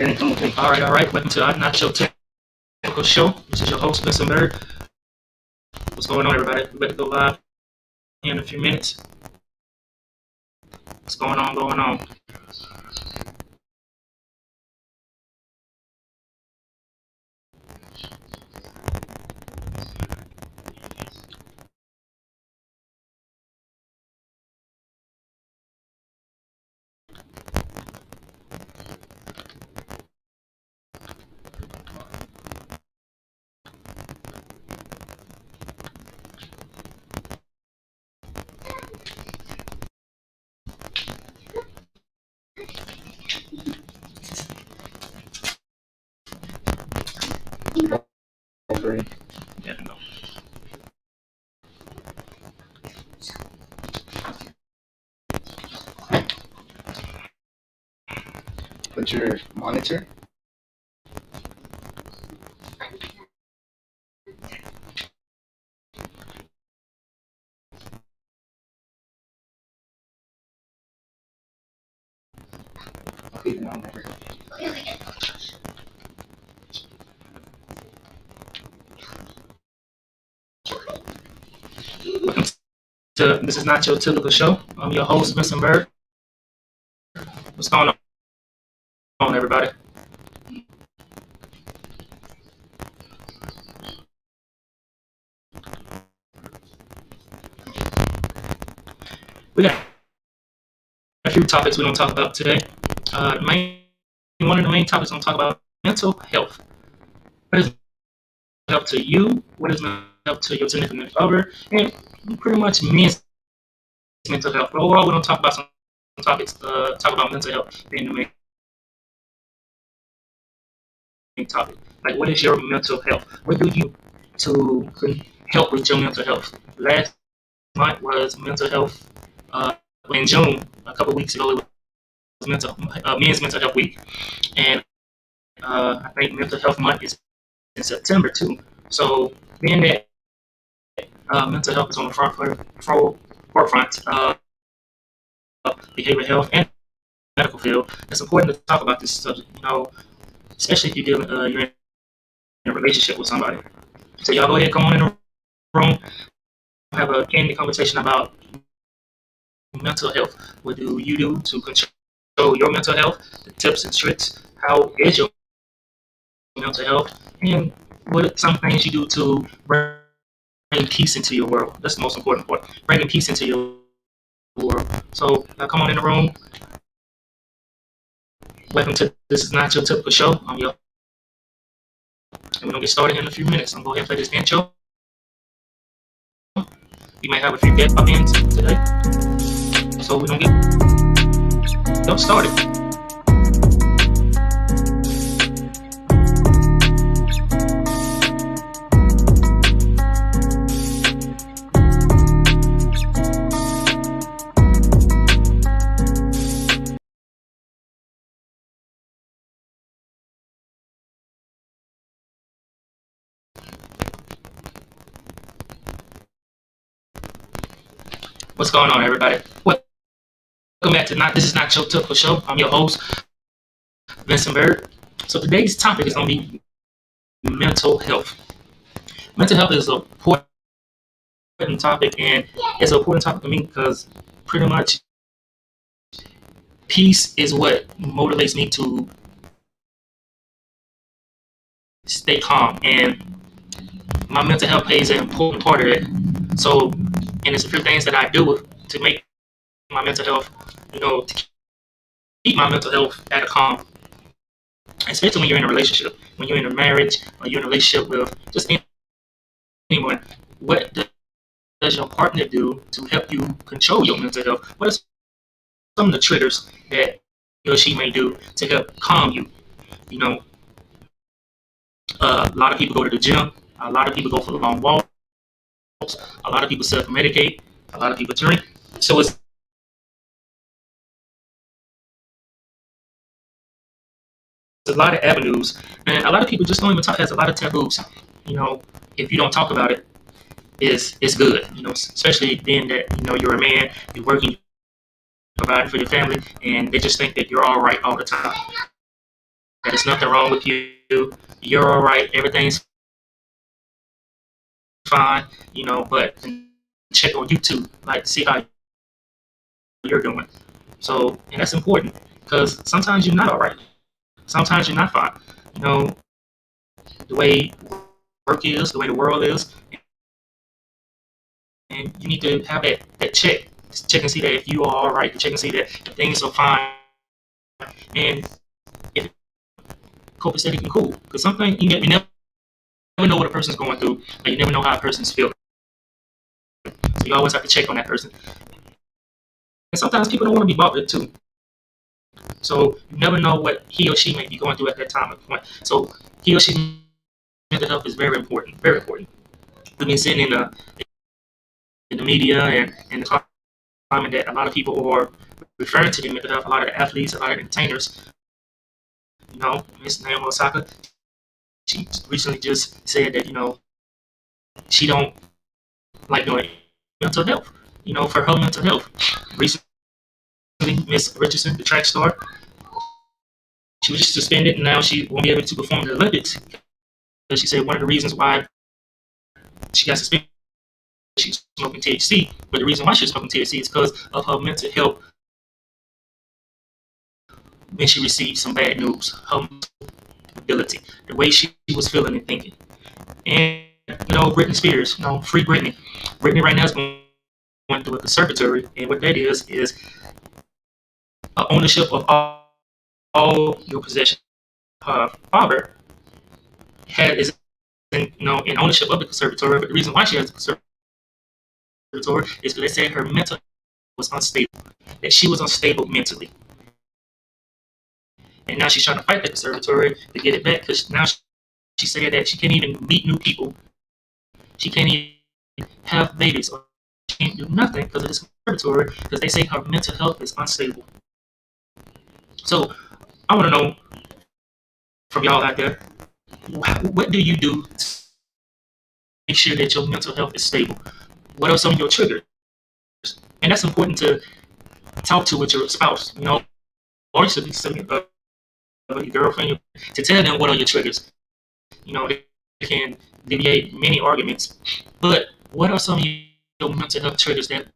All right. Welcome to Not Your Typical Show. This is your host, Vincent Bird. What's going on, everybody? We're about to go live in a few minutes. What's going on? Yeah, no. Put your monitor. Welcome to This is Not Your Typical Show. I'm your host, Vincent Bird. What's going on, everybody? We got a few topics we're going to talk about today. One of the main topics I'm going to talk about mental health. What is mental health to you? What is mental health to your significant other? And pretty much men's mental health. But overall, we're going to talk about some topics. Talk about mental health being the main topic. Like, what is your mental health? What do you to help with your mental health? Last month was mental health. In June, a couple of weeks ago, it was men's mental health week, and I think mental health month is in September too. So being that mental health is on the forefront, behavioral health and medical field, it's important to talk about this subject. Especially if you're in a relationship with somebody. So y'all go ahead, come on in the room, have a candid conversation about mental health. What do you do to control your mental health? The tips and tricks. How is your mental health? And what are some things you do to bring peace into your world? That's the most important part. Bringing peace into your world. So come on in the room. Welcome to This is Not Your Typical Show. I'm your, and we're gonna get started in a few minutes. I'm gonna go ahead and play this intro. You might have a few guest pop-ins today, so we're gonna get started. What's going on, everybody? Welcome back to This is Not Your Typical Show. I'm your host, Vincent Bird. So today's topic is going to be mental health. Mental health is an important topic, and it's an important topic to me because pretty much peace is what motivates me to stay calm, and my mental health plays an important part of it. So, and there's a few things that I do to make my mental health, to keep my mental health at a calm. Especially when you're in a relationship, when you're in a marriage, or you're in a relationship with just anyone. What does your partner do to help you control your mental health? What are some of the triggers that he or she may do to help calm you? A lot of people go to the gym. A lot of people go for long walks. A lot of people self-medicate. A lot of people drink. So it's a lot of avenues, and a lot of people just don't even talk. Has a lot of taboos. If you don't talk about it, it's good. Especially being that you're a man, you're working, providing for your family, and they just think that you're all right all the time. that there's nothing wrong with you. You're all right. Everything's fine. But check on you too, like see how you're doing. So, and that's important because sometimes you're not all right. Sometimes you're not fine. You know, the way work is, the way the world is, and you need to have that check and see that if you are all right, check and see that if things are fine, and if copacetic and cool. Because sometimes you never know what a person's going through, and you never know how a person's feeling. So you always have to check on that person. And sometimes people don't want to be bothered too. So you never know what he or she may be going through at that time and point. So he or she mental health is very important, very important. We've been seeing in the media and in the climate that a lot of people are referring to their mental health. A lot of the athletes, a lot of the entertainers. Miss Naomi Osaka, she recently just said that she don't like doing mental health. For her mental health. Recently, Miss Richardson, the track star, she was just suspended, and now she won't be able to perform in the Olympics. Because she said one of the reasons why she got suspended, she was smoking THC, but the reason why she was smoking THC is because of her mental health when she received some bad news, her ability, the way she was feeling and thinking. And Britney Spears, free Britney. Britney right now is going through a conservatory, and what that is ownership of all your possessions. Her father is in ownership of the conservatory, but the reason why she has the conservatory is because they said her mental was unstable, that she was unstable mentally. And now she's trying to fight the conservatory to get it back because now she said that she can't even meet new people. She can't even have babies or she can't do nothing because of this conservatory because they say her mental health is unstable. So I want to know from y'all out there, what do you do to make sure that your mental health is stable? What are some of your triggers? And that's important to talk to with your spouse, or you should be your girlfriend, to tell them what are your triggers. They can alleviate many arguments, but what are some of your mental health triggers that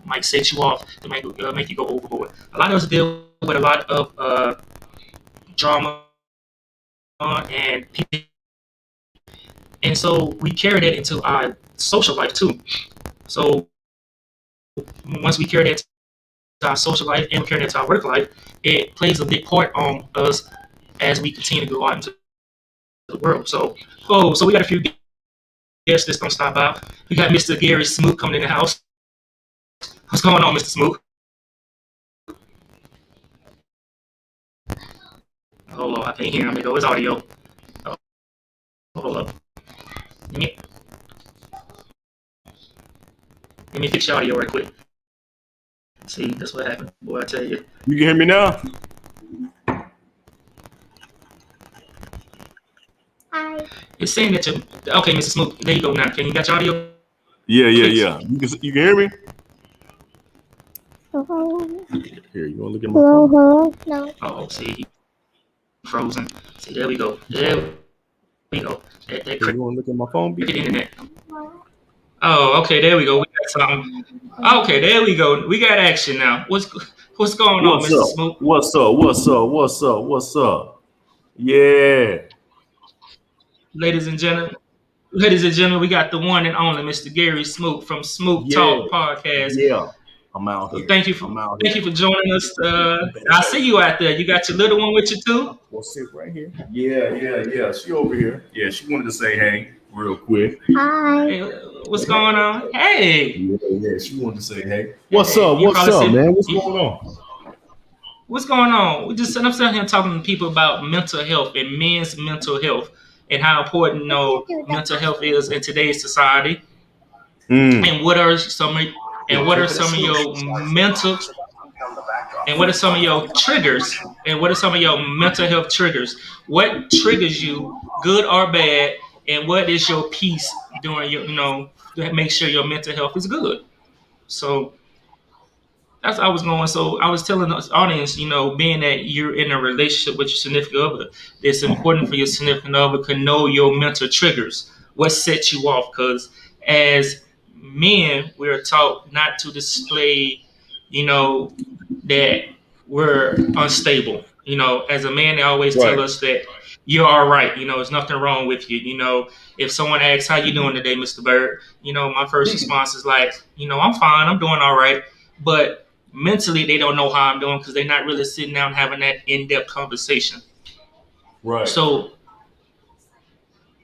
might set you off to make you go overboard? A lot of us deal with a lot of drama and so we carry that into our social life too. So once we carry that to our social life and we carry that to our work life, it plays a big part on us as we continue to go out into the world. So we got a few guests that's gonna stop by. We got Mr. Gary Smoot coming in the house. What's going on, Mr. Smoot? Hold on, I can't hear him. There go his audio. Oh, hold up. Let me fix your audio right quick. See, that's what happened. Boy, I tell you. You can hear me now? Hi. It's saying that okay, Mr. Smoot. There you go now. Can you got your audio? Yeah. You can hear me? Here, you want to look at my phone? No. Oh, see, frozen. See, there we go. There we go. That You want to look at my phone? cricket internet. Oh, okay. There we go. We got something. Okay, there we go. We got action now. What's going on, Mr. Smoot? What's up? Yeah. Ladies and gentlemen, we got the one and only Mr. Gary Smoot from Smoot Talk Podcast. Yeah. I'm out here. Thank you for joining us. I see you out there. You got your little one with you too? We'll sit right here. Yeah. She over here. Yeah, she wanted to say hey real quick. Hi. Hey, what's going on? Hey. Yeah, she wanted to say hey. What's up, man? What's going on? What's going on? I'm sitting here talking to people about mental health and men's mental health and how important mental health is in today's society. And what are some of your mental and what are some of your triggers and what are some of your mental health triggers? What triggers you, good or bad, and what is your piece during your to make sure your mental health is good? So That's how I was going. So I was telling the audience, being that you're in a relationship with your significant other, it's important for your significant other to know your mental triggers. What sets you off? Because as men, we're taught not to display, that we're unstable. As a man, they always tell Right. us that you're all right. There's nothing wrong with you. If someone asks how you doing today, Mr. Bird, my first response is like, I'm fine. I'm doing all right. But mentally, they don't know how I'm doing because they're not really sitting down having that in-depth conversation. Right. So,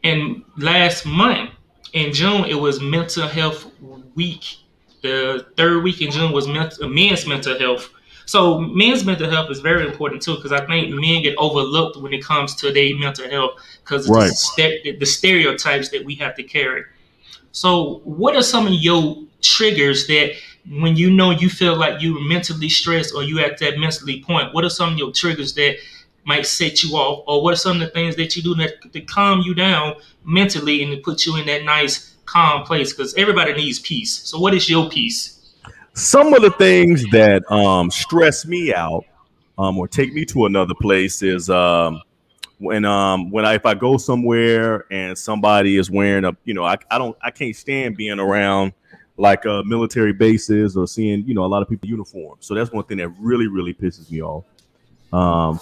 in last month in June, it was Mental Health Week. The third week in June was men's mental health. So men's mental health is very important too because I think men get overlooked when it comes to their mental health because of Right. the stereotypes that we have to carry. So, what are some of your triggers that when you feel like you're mentally stressed or you at that mentally point? What are some of your triggers that might set you off, or what are some of the things that you do to calm you down mentally and to put you in that nice calm place? Because everybody needs peace. So, what is your peace? Some of the things that stress me out or take me to another place is when if I go somewhere and somebody is wearing I can't stand being around like military bases or seeing a lot of people in uniform. So that's one thing that really pisses me off.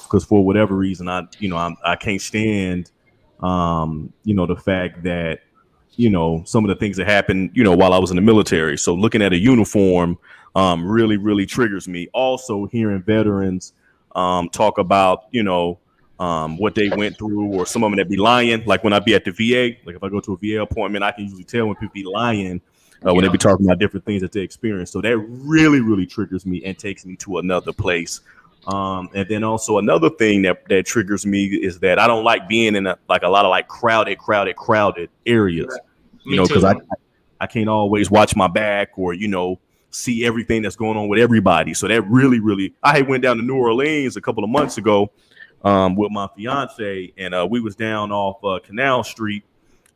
Because for whatever reason I can't stand the fact that some of the things that happened while I was in the military. So looking at a uniform really triggers me. Also hearing veterans talk about what they went through, or some of them that be lying. Like when I be at the VA, like if I go to a VA appointment, I can usually tell when people be lying when they be talking about different things that they experience. So that really triggers me and takes me to another place. And then also another thing that triggers me is that I don't like being in a lot of like crowded areas, because I can't always watch my back or, see everything that's going on with everybody. So that really, I had went down to New Orleans a couple of months ago with my fiance, and we was down off Canal Street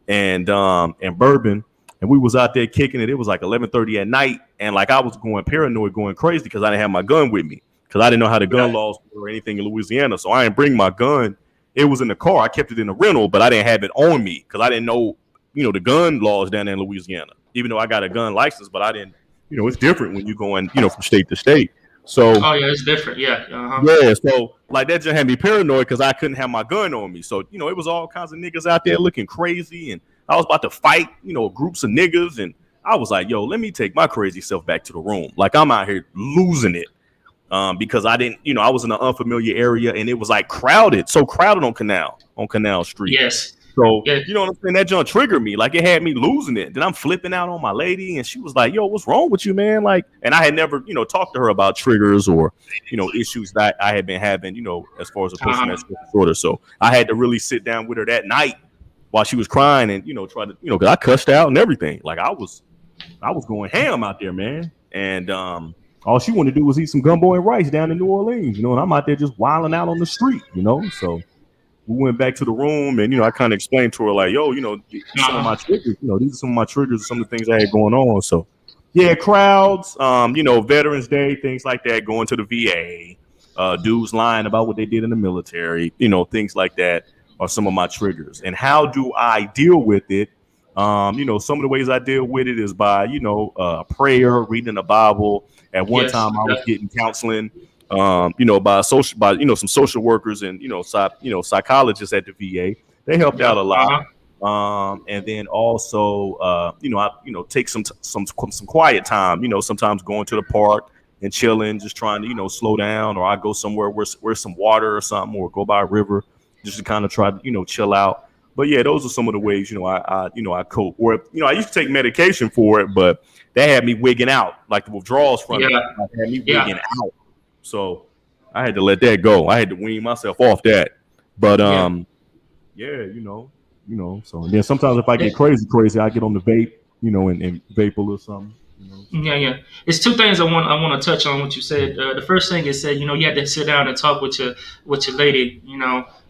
and Bourbon, and we was out there kicking it. It was like 11:30 at night, and like I was going paranoid, going crazy because I didn't have my gun with me because I didn't know how the gun laws were or anything in Louisiana. So I didn't bring my gun. It was in the car. I kept it in the rental, but I didn't have it on me because I didn't know, the gun laws down there in Louisiana. Even though I got a gun license, but I didn't. It's different when you're going, from state to state. So it's different. Yeah. Yeah, so like that just had me paranoid because I couldn't have my gun on me. So it was all kinds of niggas out there looking crazy, and I was about to fight, groups of niggas, and I was like, yo, let me take my crazy self back to the room. Like I'm out here losing it because I didn't, I was in an unfamiliar area, and it was like crowded, so crowded on Canal Street. Yes. So, you know what I'm saying? That junk triggered me. Like, it had me losing it. Then I'm flipping out on my lady, and she was like, yo, what's wrong with you, man? Like, and I had never, talked to her about triggers or, issues that I had been having, as far as a person that's disorder. So I had to really sit down with her that night while she was crying and, try to, because I cussed out and everything. Like, I was going ham out there, man. And all she wanted to do was eat some gumbo and rice down in New Orleans, and I'm out there just wilding out on the street, So we went back to the room, and I kind of explained to her like, yo, some of my triggers, these are some of my triggers, some of the things I had going on. So yeah, crowds, Veterans Day, things like that, going to the VA, dudes lying about what they did in the military, things like that are some of my triggers. And how do I deal with it? Some of the ways I deal with it is by, prayer, reading the Bible. At one time I was getting counseling by some social workers and psychologists at the VA. They helped out a lot. And then also I take some quiet time. Sometimes going to the park and chilling, just trying to slow down, or I go somewhere where some water or something, or go by a river just to kind of try to chill out. But yeah, those are some of the ways I cope. Or I used to take medication for it, but that had me wigging out, like the withdrawals from it had me wigging out. So I had to let that go. I had to wean myself off that. But so then sometimes if I get crazy, I get on the vape, and vape a little something. Yeah. It's two things I want to touch on what you said. The first thing is that you had to sit down and talk with your lady,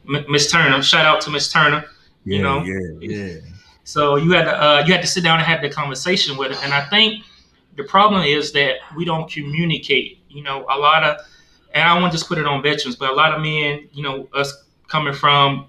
Miss Turner. Shout out to Miss Turner. Yeah. So you had to sit down and have the conversation with her. And I think the problem is that we don't communicate. a lot of, and I won't just put it on veterans, but a lot of men, us coming from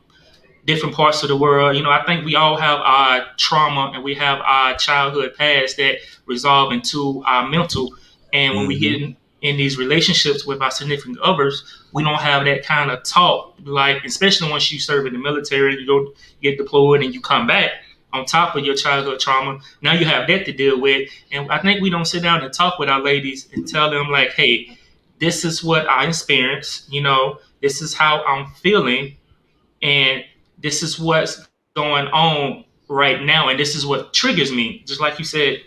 different parts of the world, I think we all have our trauma and we have our childhood past that resolve into our mental. And when we get in these relationships with our significant others, we don't have that kind of talk, like, especially once you serve in the military, you go get deployed and you come back on top of your childhood trauma. Now you have that to deal with. And I think we don't sit down and talk with our ladies and tell them, like, hey, this is what I experienced, this is how I'm feeling, and this is what's going on right now, and this is what triggers me. Just like you said,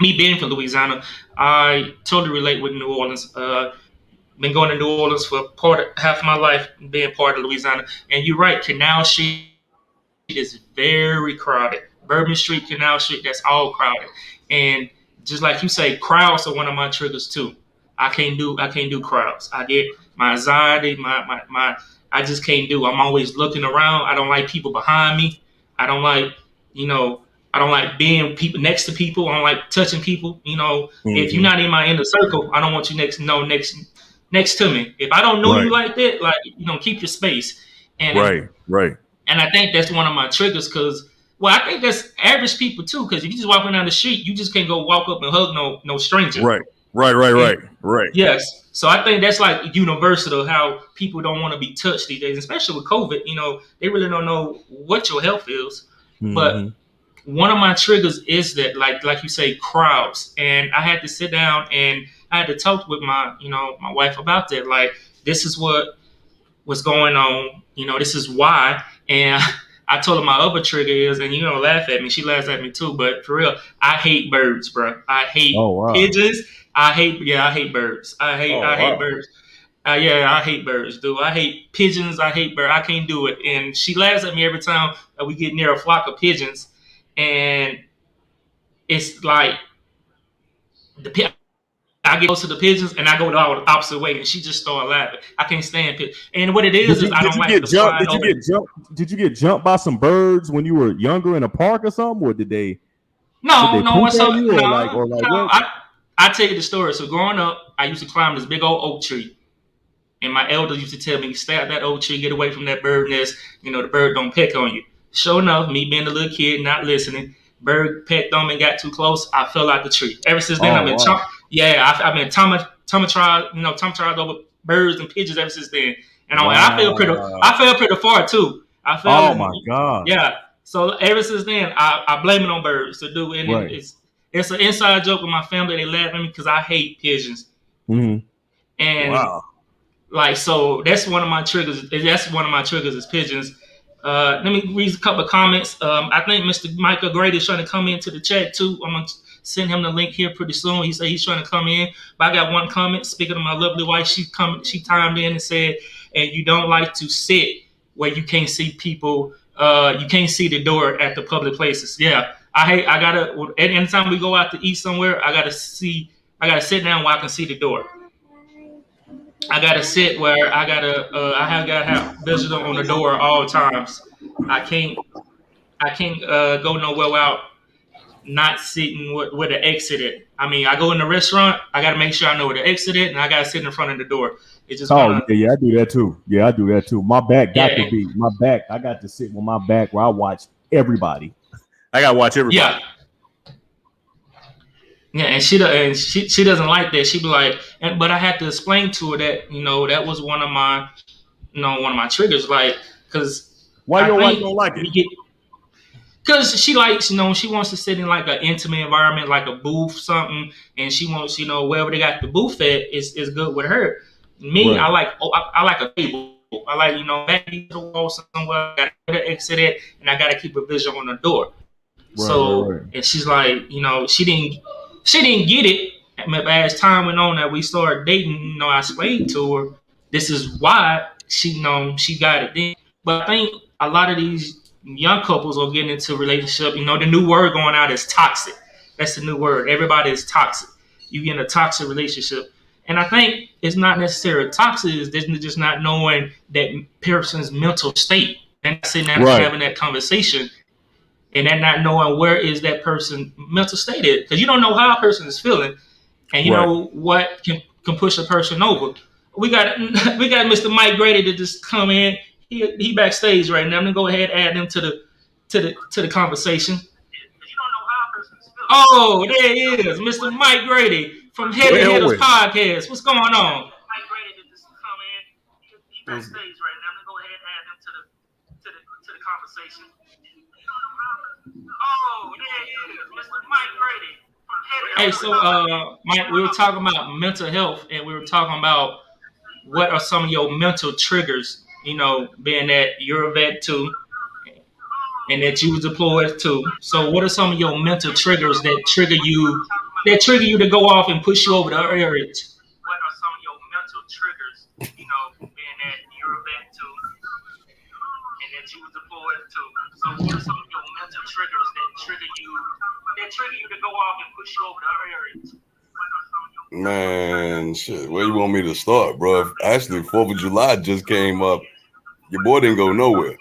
me being from Louisiana, I totally relate with New Orleans. Been going to New Orleans for half of my life, being part of Louisiana. And you're right, Canal Street is very crowded. Bourbon Street, Canal Street, that's all crowded. And just like you say, crowds are one of my triggers too. I can't do crowds. I get my anxiety, I just can't do. I'm always looking around. I don't like people behind me. I don't like, I don't like being people next to people. I don't like touching people. If you're not in my inner circle, I don't want you next to me. If I don't know you like that, like, keep your space. And right. And I think that's one of my triggers because, well, I think that's average people too. Because if you just walking down the street, you just can't go walk up and hug no stranger. Right. Yes. So I think that's like universal how people don't want to be touched these days, especially with COVID. They really don't know what your health is. But one of my triggers is that, like you say, crowds. And I had to sit down and I had to talk with my wife about that. Like, this is what was going on. This is why. And I told her my other trigger is, and laugh at me. She laughs at me too. But for real, I hate birds, bro. I hate pigeons. I hate birds. I hate birds. I hate birds, dude. I hate pigeons. I hate birds. I can't do it. And she laughs at me every time we get near a flock of pigeons. And it's like I get close to the pigeons and I go the opposite way, and she just started laughing. I can't stand pigeons. And what it is I don't like to fly over. Did you get jumped by some birds when you were younger in a park or something, or did they? No. What? I tell you the story. So growing up, I used to climb this big old oak tree. And my elders used to tell me, stay out that oak tree, get away from that bird nest. The bird don't peck on you. Sure enough, me being a little kid, not listening, bird pecked on me and got too close. I fell out the tree. Ever since then, I've been traumatized over birds and pigeons ever since then. And I fell pretty far too. Oh my God. Yeah. So ever since then, I blame it on birds to do it. And it's an inside joke with my family. They laugh at me because I hate pigeons. Mm-hmm. And so that's one of my triggers. That's one of my triggers is pigeons. Let me read a couple of comments. I think Mr. Michael Grady is trying to come into the chat too. I'm going to send him the link here pretty soon. He said he's trying to come in. But I got one comment. Speaking of my lovely wife, she timed in and said, and you don't like to sit where you can't see people. You can't see the door at the public places. Yeah. Anytime we go out to eat somewhere, I gotta sit down where I can see the door. I gotta sit where I gotta have visitor on the door all times. I can't go nowhere without not sitting where the exit is. I mean, I go in the restaurant, I gotta make sure I know where the exit is, and I gotta sit in front of the door. It's just I do that too. My back got to be my back. I got to sit with my back where I watch everybody. I gotta watch everybody. Yeah, and she doesn't like that. She be like, but I had to explain to her that that was one of my triggers. Like, because why your wife don't like it? Because she likes, she wants to sit in like an intimate environment, like a booth, something, and she wants, wherever they got the booth at is good with her. Me, right. I like a table. I like, back to the wall somewhere. I got to exit it, and I got to keep a vision on the door. Right. And she's like, she didn't get it. But as time went on that we started dating, I explained to her this is why she got it then. But I think a lot of these young couples are getting into a relationship. The new word going out is toxic. That's the new word. Everybody is toxic. You get in a toxic relationship. And I think it's not necessarily toxic. It's just not knowing that person's mental state. And sitting down and having that conversation. And then not knowing where is that person's mental state is. Because you don't know how a person is feeling. And you know what can can push a person over. We got Mr. Mike Grady to just come in. He backstage right now. I'm gonna go ahead and add him to the conversation. Oh, there he is, Mr. Mike Grady from Head to Headers Podcast. What's going on? Mike Grady to just come in. He backstage right now. I'm gonna go ahead and add him to the conversation. Oh, there he is, Mr. Mike Grady. Hey, so Mike, we were talking about mental health, and we were talking about what are some of your mental triggers. You know, being that you're a vet too, and that you was deployed too. So, what are some of your mental triggers that trigger you to go off and push you over the edge? What are some of your mental triggers? You know, being that you're a vet too, and that you was deployed too. So, what are some of your mental triggers that trigger you to go off and push you over the edge? Man, shit, where you want me to start, bro? Actually, 4th of July just came up. Your boy didn't go nowhere.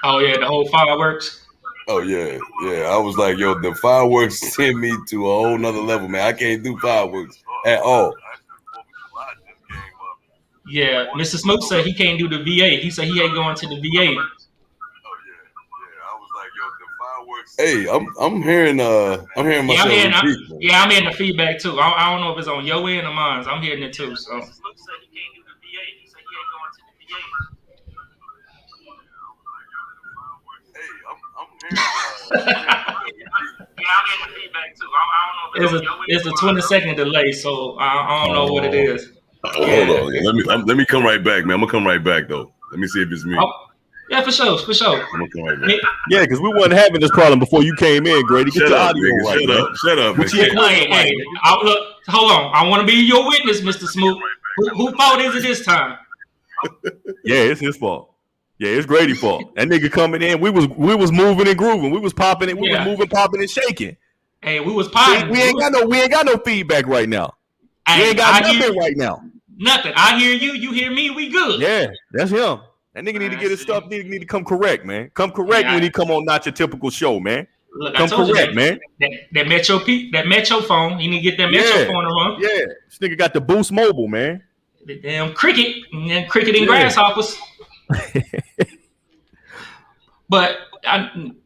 Oh, yeah, the whole fireworks? Oh, yeah. I was like, yo, the fireworks sent me to a whole nother level, man. I can't do fireworks at all. Yeah, Mr. Smoke said he can't do the VA. He said he ain't going to the VA. Hey, I'm hearing myself. I'm hearing the feedback too. I don't know if it's on your end or mine. I'm hearing it too. So. It's a 20-second delay, so I don't know what it is. Hold on, let me come right back, man. I'm gonna come right back though. Let me see if it's me. Yeah, for sure. I'm gonna come right back. Yeah, because we weren't having this problem before you came in, Grady. Get Shut your up, audio nigga. right. Shut up. Hey, hold on. I want to be your witness, Mr. Smoot. Who fault is it this time? Yeah, it's his fault. Yeah, it's Grady's fault. That nigga coming in, we was moving and grooving. We was popping and we was moving, popping and shaking. Hey, we was popping. We ain't got no feedback right now. We ain't got nothing right now. Nothing. I hear you. You hear me. We good. Yeah, that's him. That nigga need to get his stuff. Need to come correct, man. Come correct when he come on Not Your Typical Show, man. Look, come correct, man. That Metro phone. You need to get that Metro phone on. Yeah, this nigga got the Boost Mobile, man. The damn cricket and grasshoppers. But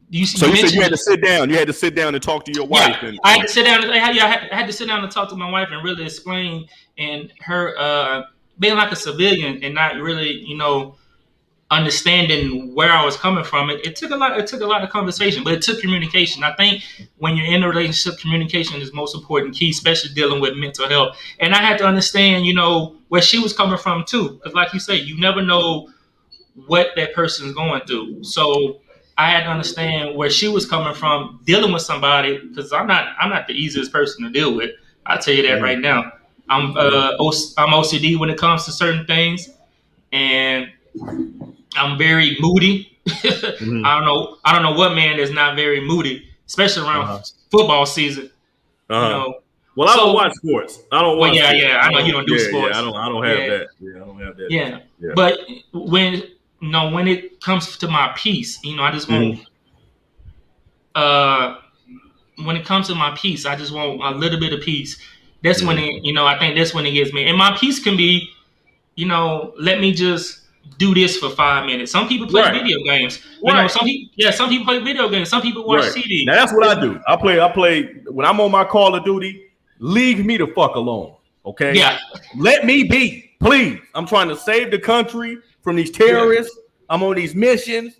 you said you had to sit down. You had to sit down and talk to your wife. Yeah, I had to sit down. I had to sit down and talk to my wife and really explain, and her being like a civilian and not really, understanding where I was coming from. It took a lot of conversation, but it took communication. I think when you're in a relationship, communication is most important key, especially dealing with mental health. And I had to understand, where she was coming from too, because like you say, you never know what that person is going through. So I had to understand where she was coming from dealing with somebody, because I'm not the easiest person to deal with. I'll tell you that right now. I'm OCD when it comes to certain things, and I'm very moody. Mm-hmm. I don't know what man is not very moody, especially around football season. Well, I don't watch sports. I don't watch. Well, yeah. I know you don't do sports. Yeah, I don't have that. Yeah, I don't have that. Yeah. But when it comes to my peace, I just want. When it comes to my peace, I just want a little bit of peace. That's when it, I think that's when it gets me. And my peace can be, let me just do this for 5 minutes. Some people play video games. Some people play video games. Some people watch TV. Now that's what I do. I play when I'm on my Call of Duty. Leave me the fuck alone. Okay? Yeah. Let me be, please. I'm trying to save the country from these terrorists. I'm on these missions.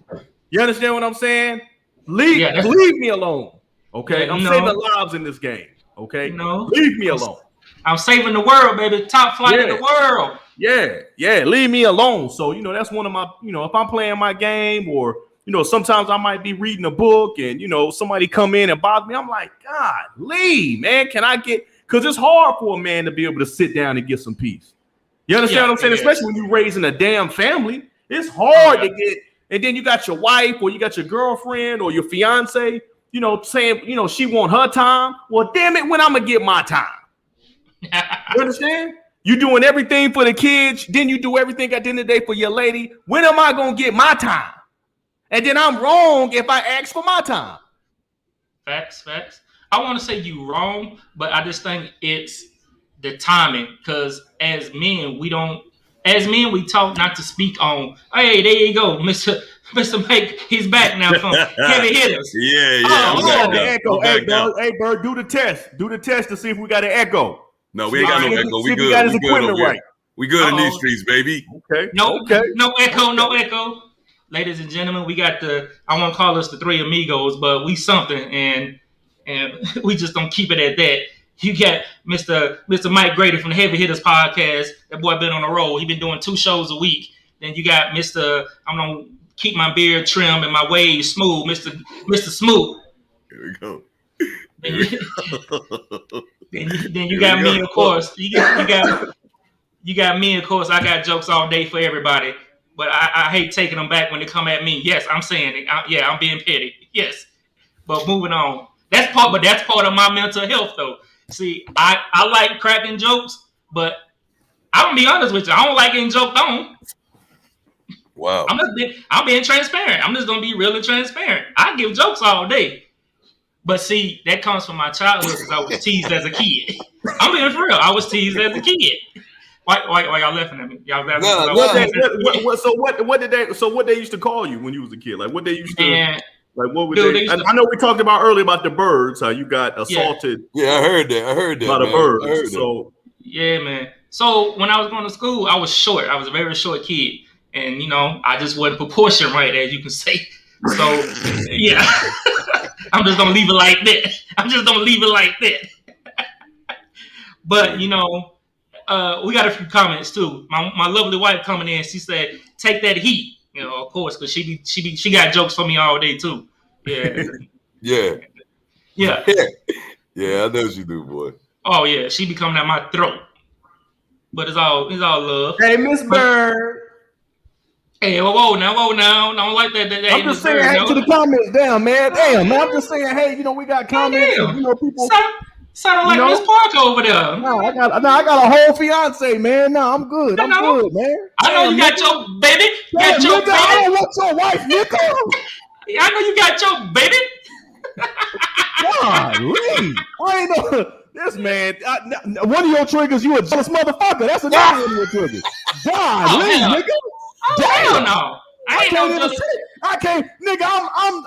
You understand what I'm saying? Leave me alone. Okay? I'm saving lives in this game. Okay? Leave me alone. I'm saving the world, baby. Top flight of the world. Yeah. Leave me alone. So, that's one of my, if I'm playing my game or, sometimes I might be reading a book and, somebody come in and bother me. I'm like, God, leave, man. Can I get, because it's hard for a man to be able to sit down and get some peace. You understand what I'm saying? Especially when you're raising a damn family. It's hard to get, and then you got your wife or you got your girlfriend or your fiance, saying, she want her time. Well, damn it, when I'm going to get my time. You understand? You doing everything for the kids, then you do everything at the end of the day for your lady. When am I going to get my time? And then I'm wrong if I ask for my time. Facts. I want to say you wrong, but I just think it's the timing, because as men we talk not to speak on. Hey, there you go, Mr. Mike. He's back now from Heavy Hitters. Yeah. Oh, We got the yeah. echo. Back Hey, now. Bird. Hey, Bird. Do the test. Do the test to see if we got an echo. No, we ain't got no echo. See We if he good. got his We good equipment over here. right. We good in these Uh-oh. streets, baby. Okay. No, Okay. no echo. Ladies and gentlemen, we got I won't call us the three amigos, but we something, and we just don't keep it at that. You got Mr. Mike Grady from the Heavy Hitters podcast. That boy been on the road. He been doing 2 shows a week. Then you got Mr. I'm gonna keep my beard trim and my waves smooth, Mr. Smooth. Here we go. Then you got me, of course. You got me, of course. I got jokes all day for everybody, but I hate taking them back when they come at me. Yes, I'm saying it. I'm being petty. Yes, but moving on. That's part of my mental health, though. See, I like cracking jokes, but I'm gonna be honest with you. I don't like getting joked on. Wow. I'm being transparent. I'm just gonna be real and transparent. I give jokes all day, but see, that comes from my childhood because I was teased as a kid. I'm being for real. I was teased as a kid. Why y'all laughing at me? Y'all laughing at me? What they used to call you when you was a kid? Like what they used to like what would Dude, they? I know we talked about earlier about the birds. How you got assaulted Yeah, I heard that. by the man. birds. I heard that. So yeah, man. So when I was going to school, I was short. I was a very short kid, and I just wasn't proportioned right, as you can say. So yeah, I'm just gonna leave it like that. But we got a few comments too. My lovely wife coming in, she said, "Take that heat." Of course, because she got jokes for me all day too. Yeah. Yeah. Yeah. Yeah, I know what you do, boy. Oh yeah, she be coming at my throat. But it's all love. hey, Miss Bird. Hey, whoa now. I don't like that. I'm just saying, hey to the comments, damn man. Man. I'm just saying, hey, we got comments. Damn. And, people. Sounding like Miss Parker over there. No, I got a whole fiance, man. No, I'm good. I'm good, man. I know you got your baby. I don't want your wife, nigga. I know you got your baby. Golly. I ain't know this man. One of your triggers, you a jealous motherfucker. That's another one of your triggers. Golly, nigga. Hell no. I ain't no jealous. I can't, nigga.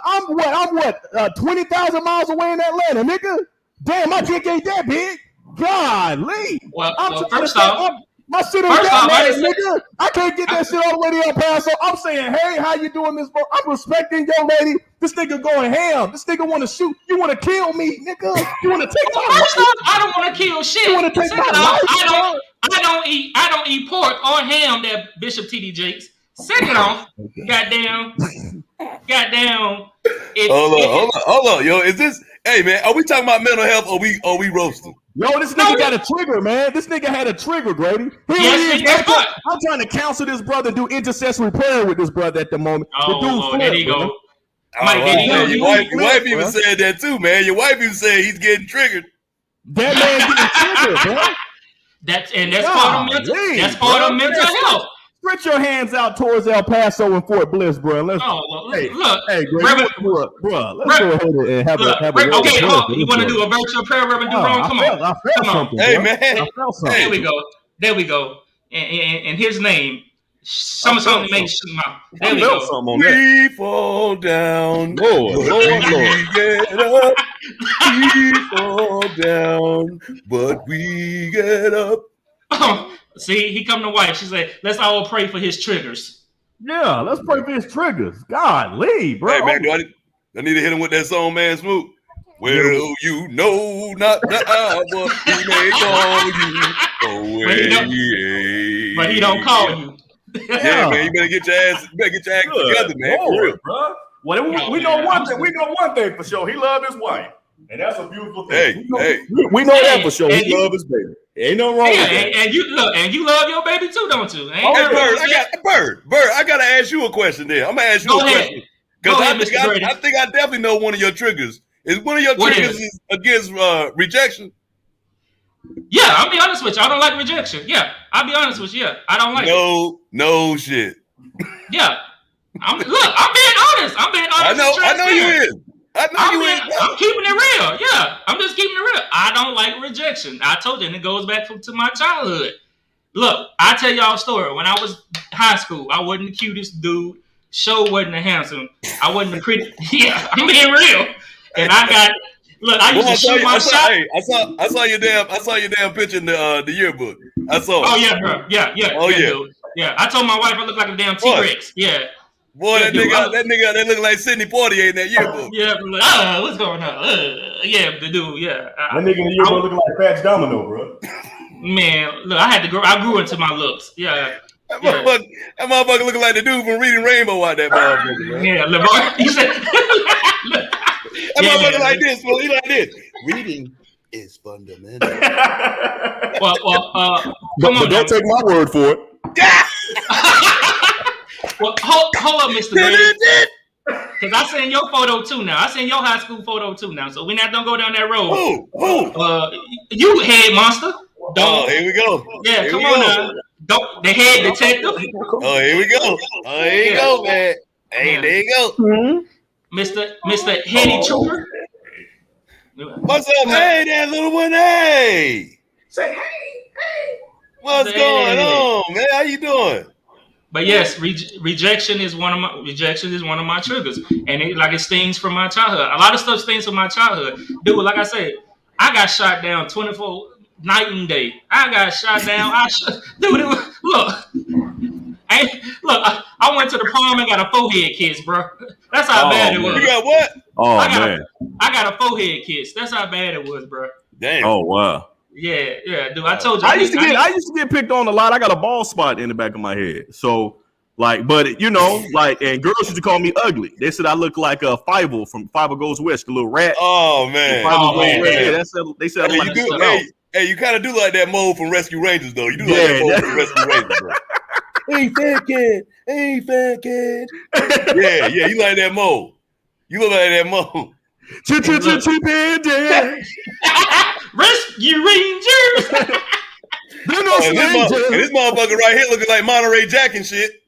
I'm what? 20,000 miles away in Atlanta, nigga. Damn, my dick ain't that big. Golly. Well, first off, my shit ain't that big, nigga. I can't get that shit all the way to El Paso. I'm saying, hey, how you doing, Miss Bo? I'm respecting your lady. This nigga going ham. This nigga want to shoot. You want to kill me, nigga? You want to take my life? First off, I don't want to kill shit. You want to take my life? I don't eat pork or ham. That Bishop T.D. Jakes. Second off, goddamn. Hold on, yo. Is this? Hey, man, are we talking about mental health or we roasting? Yo, this nigga got a trigger, man. This nigga had a trigger, Grady. I'm trying to counsel this brother, do intercessory prayer with this brother at the moment. There you go. Your wife even said that too, man. Your wife even said he's getting triggered. That man getting triggered, man. That's part of mental health. Stretch your hands out towards El Paso and Fort Bliss, bro. Look, Grady, bro, let's go ahead and have a okay, you want to do a virtual prayer, Reverend Durone? Come on. I felt something. Hey, bro. man. I felt something. There we go. In his name, something makes mouth. There we go. We fall down. Lord. We get up. We fall down, but we get up. See, he come to wife. She said, "Let's all pray for his triggers." Yeah, let's pray for his triggers. Golly, bro. Hey, man, I need to hit him with that song, man, Smooth. Well, you know not the hour he may call you away. But he don't call you. Yeah, man, you better get your ass together, man. Lord, for real. bro. Well, we know one thing. We know one thing for sure. He loved his wife, and that's a beautiful thing. We know that for sure. He loved his baby. Ain't no wrong with that. And you love your baby too, don't you? Hey, Bird, I gotta ask you a question there. I'm gonna ask you a question. Because I think I definitely know one of your triggers. Is one of your triggers against rejection? Yeah, I'll be honest with you. I don't like rejection. Yeah, I'll be honest with you. Yeah, I don't like it. No shit. Yeah. I'm being honest. I know you is. I'm keeping it real. Yeah, I'm just keeping it real. I don't like rejection. I told you, and it goes back to my childhood. Look, I tell y'all a story. When I was high school, I wasn't the cutest dude. Show wasn't the handsome. I wasn't the pretty. Yeah, I'm being real. And I got. Look, I used to shoot my shot. Hey, I saw your damn picture in the yearbook. I saw. Oh yeah, bro. Yeah. Oh yeah. Dude. Yeah, I told my wife I look like a damn T-Rex. Yeah. Boy, that nigga look like Sidney Poitier in that yearbook. Yeah, like, what's going on? Yeah, the dude, yeah. That nigga in the yearbook looking like Fats Domino, bro. Man, look, I grew into my looks. Yeah. That motherfucker looking like the dude from Reading Rainbow out that motherfucker, man. Yeah, LeVar, you said that motherfucker like this, well, he like this. Reading is fundamental. Well, but don't take my word for it. Well, hold up, Mr. Brady. Because I seen your photo too now. I seen your high school photo too now. So we're not gonna go down that road. Who? You head monster. Oh, here we go. Yeah, here come on now. Don't the head detective. Oh, here we go. Oh, here you go, man. Hey, yeah. There you go. Mr. Heady Trooper. What's up? Hey there, little one. Hey. Say hey. What's going on, man? How you doing? But yes, rejection is one of my triggers, and it stings from my childhood. A lot of stuff stings from my childhood, dude. Like I said, I got shot down 24 night and day. I got shot down. I went to the prom and got a forehead kiss, bro. That's how bad it was. You got what? Oh man, I got a forehead kiss. That's how bad it was, bro. Damn. Oh wow. Yeah, dude. I told you. I used to get picked on a lot. I got a bald spot in the back of my head. So, but and girls used to call me ugly. They said I look like a Fievel from Fievel Goes West, the little rat. Oh man. Yeah, they said I like Hey, you kind of do like that mode from Rescue Rangers, though. You do like that mode from Rescue Rangers, bro. Hey, fat kid. Yeah, you like that mode. You look like that mode. Rescue Rangers. This motherfucker right here looking like Monterey Jack and shit.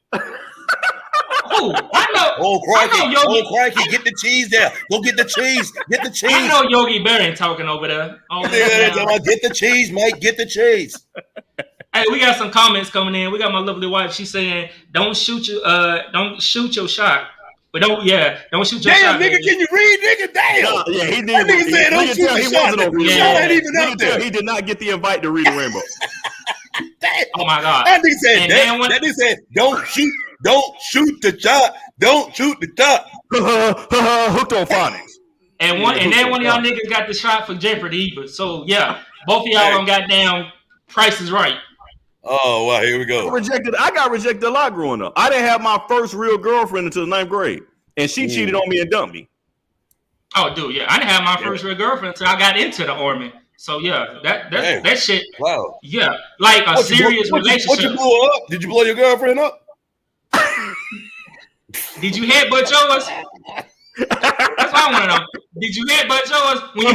Oh, I know. Oh, crikey, get the cheese there. Go get the cheese. Get the cheese. I know Yogi Bear ain't talking over there. Get the cheese, Mike. Get the cheese. Hey, we got some comments coming in. We got my lovely wife. She's saying, "Don't shoot your shot." But don't shoot your shot. Damn, nigga, can you read, nigga? Damn. Yeah, he did. That nigga said, don't shoot your shot. Ain't even out there. He did not get the invite to Read a Rainbow. Oh my God. That nigga said, that nigga said, don't shoot the shot. Don't shoot the shot. Hooked on phonics. And then one of y'all niggas got the shot for Jeopardy either. So yeah, both of y'all on goddamn Price is Right. Oh wow, here we go. I got rejected a lot growing up. I didn't have my first real girlfriend until the 9th grade, and she cheated on me and dumped me. Oh, dude, yeah, I didn't have my first real girlfriend until I got into the army. So yeah, that shit. Wow. Yeah, like a serious relationship. What you blew up? Did you blow your girlfriend up? Did you headbutt yours? That's what I want to know. Did you headbutt yours when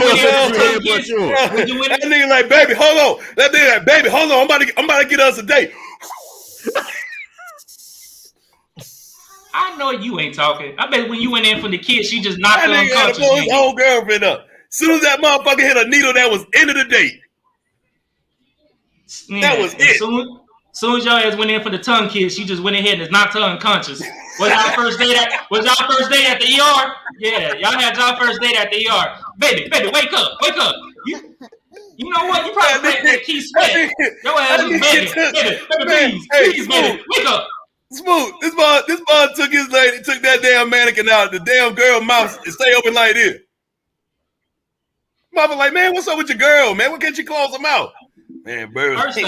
you went in? That nigga like, baby, hold on. That nigga like, baby, hold on. I'm about to get us a date. I know you ain't talking. I bet when you went in for the kiss, she just knocked her unconscious. That nigga had to blow his whole girlfriend up. Soon as that motherfucker hit a needle, that was end of the date. That was it. Soon as y'all ass went in for the tongue kiss, she just went ahead and knocked her unconscious. Was y'all first date at the ER? Yeah, y'all had y'all first date at the ER. Baby, wake up. You know what? You probably break that key sweat. Your ass was begging. Please, baby, wake up. Smooth. This boy took his lady, took that damn mannequin out. The damn girl mouth stay open like this. Mother like, man, what's up with your girl, man? Why can't you close her mouth? Man, bro. First thing,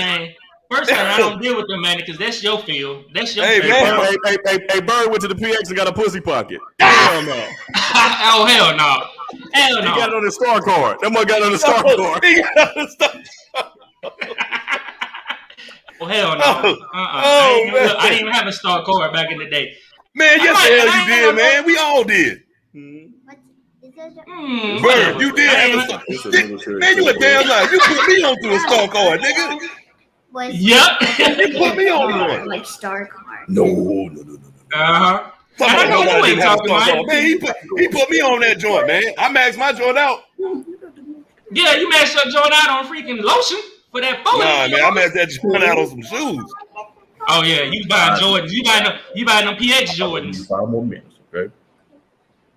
I don't deal with them, man, because that's your field. That's your field. Hey, Bird went to the PX and got a pussy pocket. Hell no. Oh, hell no. Hell no. He got it on the star card. That boy got it on the star card. He got on the star Well, hell no. I didn't even have a star card back in the day. Man, yes, the hell you did, man. We all did. Bird, you did have a star. Man, you a damn lie. You put me on to a star card, nigga. Yep. You put me on one. Like star card. No. Uh-huh. I know you ain't talking about. Man, he put me on that joint, man. I maxed my joint out. Yeah, you maxed your joint out on freaking lotion for that phone. Nah, man, I maxed that joint out on some shoes. Oh yeah, you buying Jordans. You buying them PX Jordans. 5 more minutes, okay?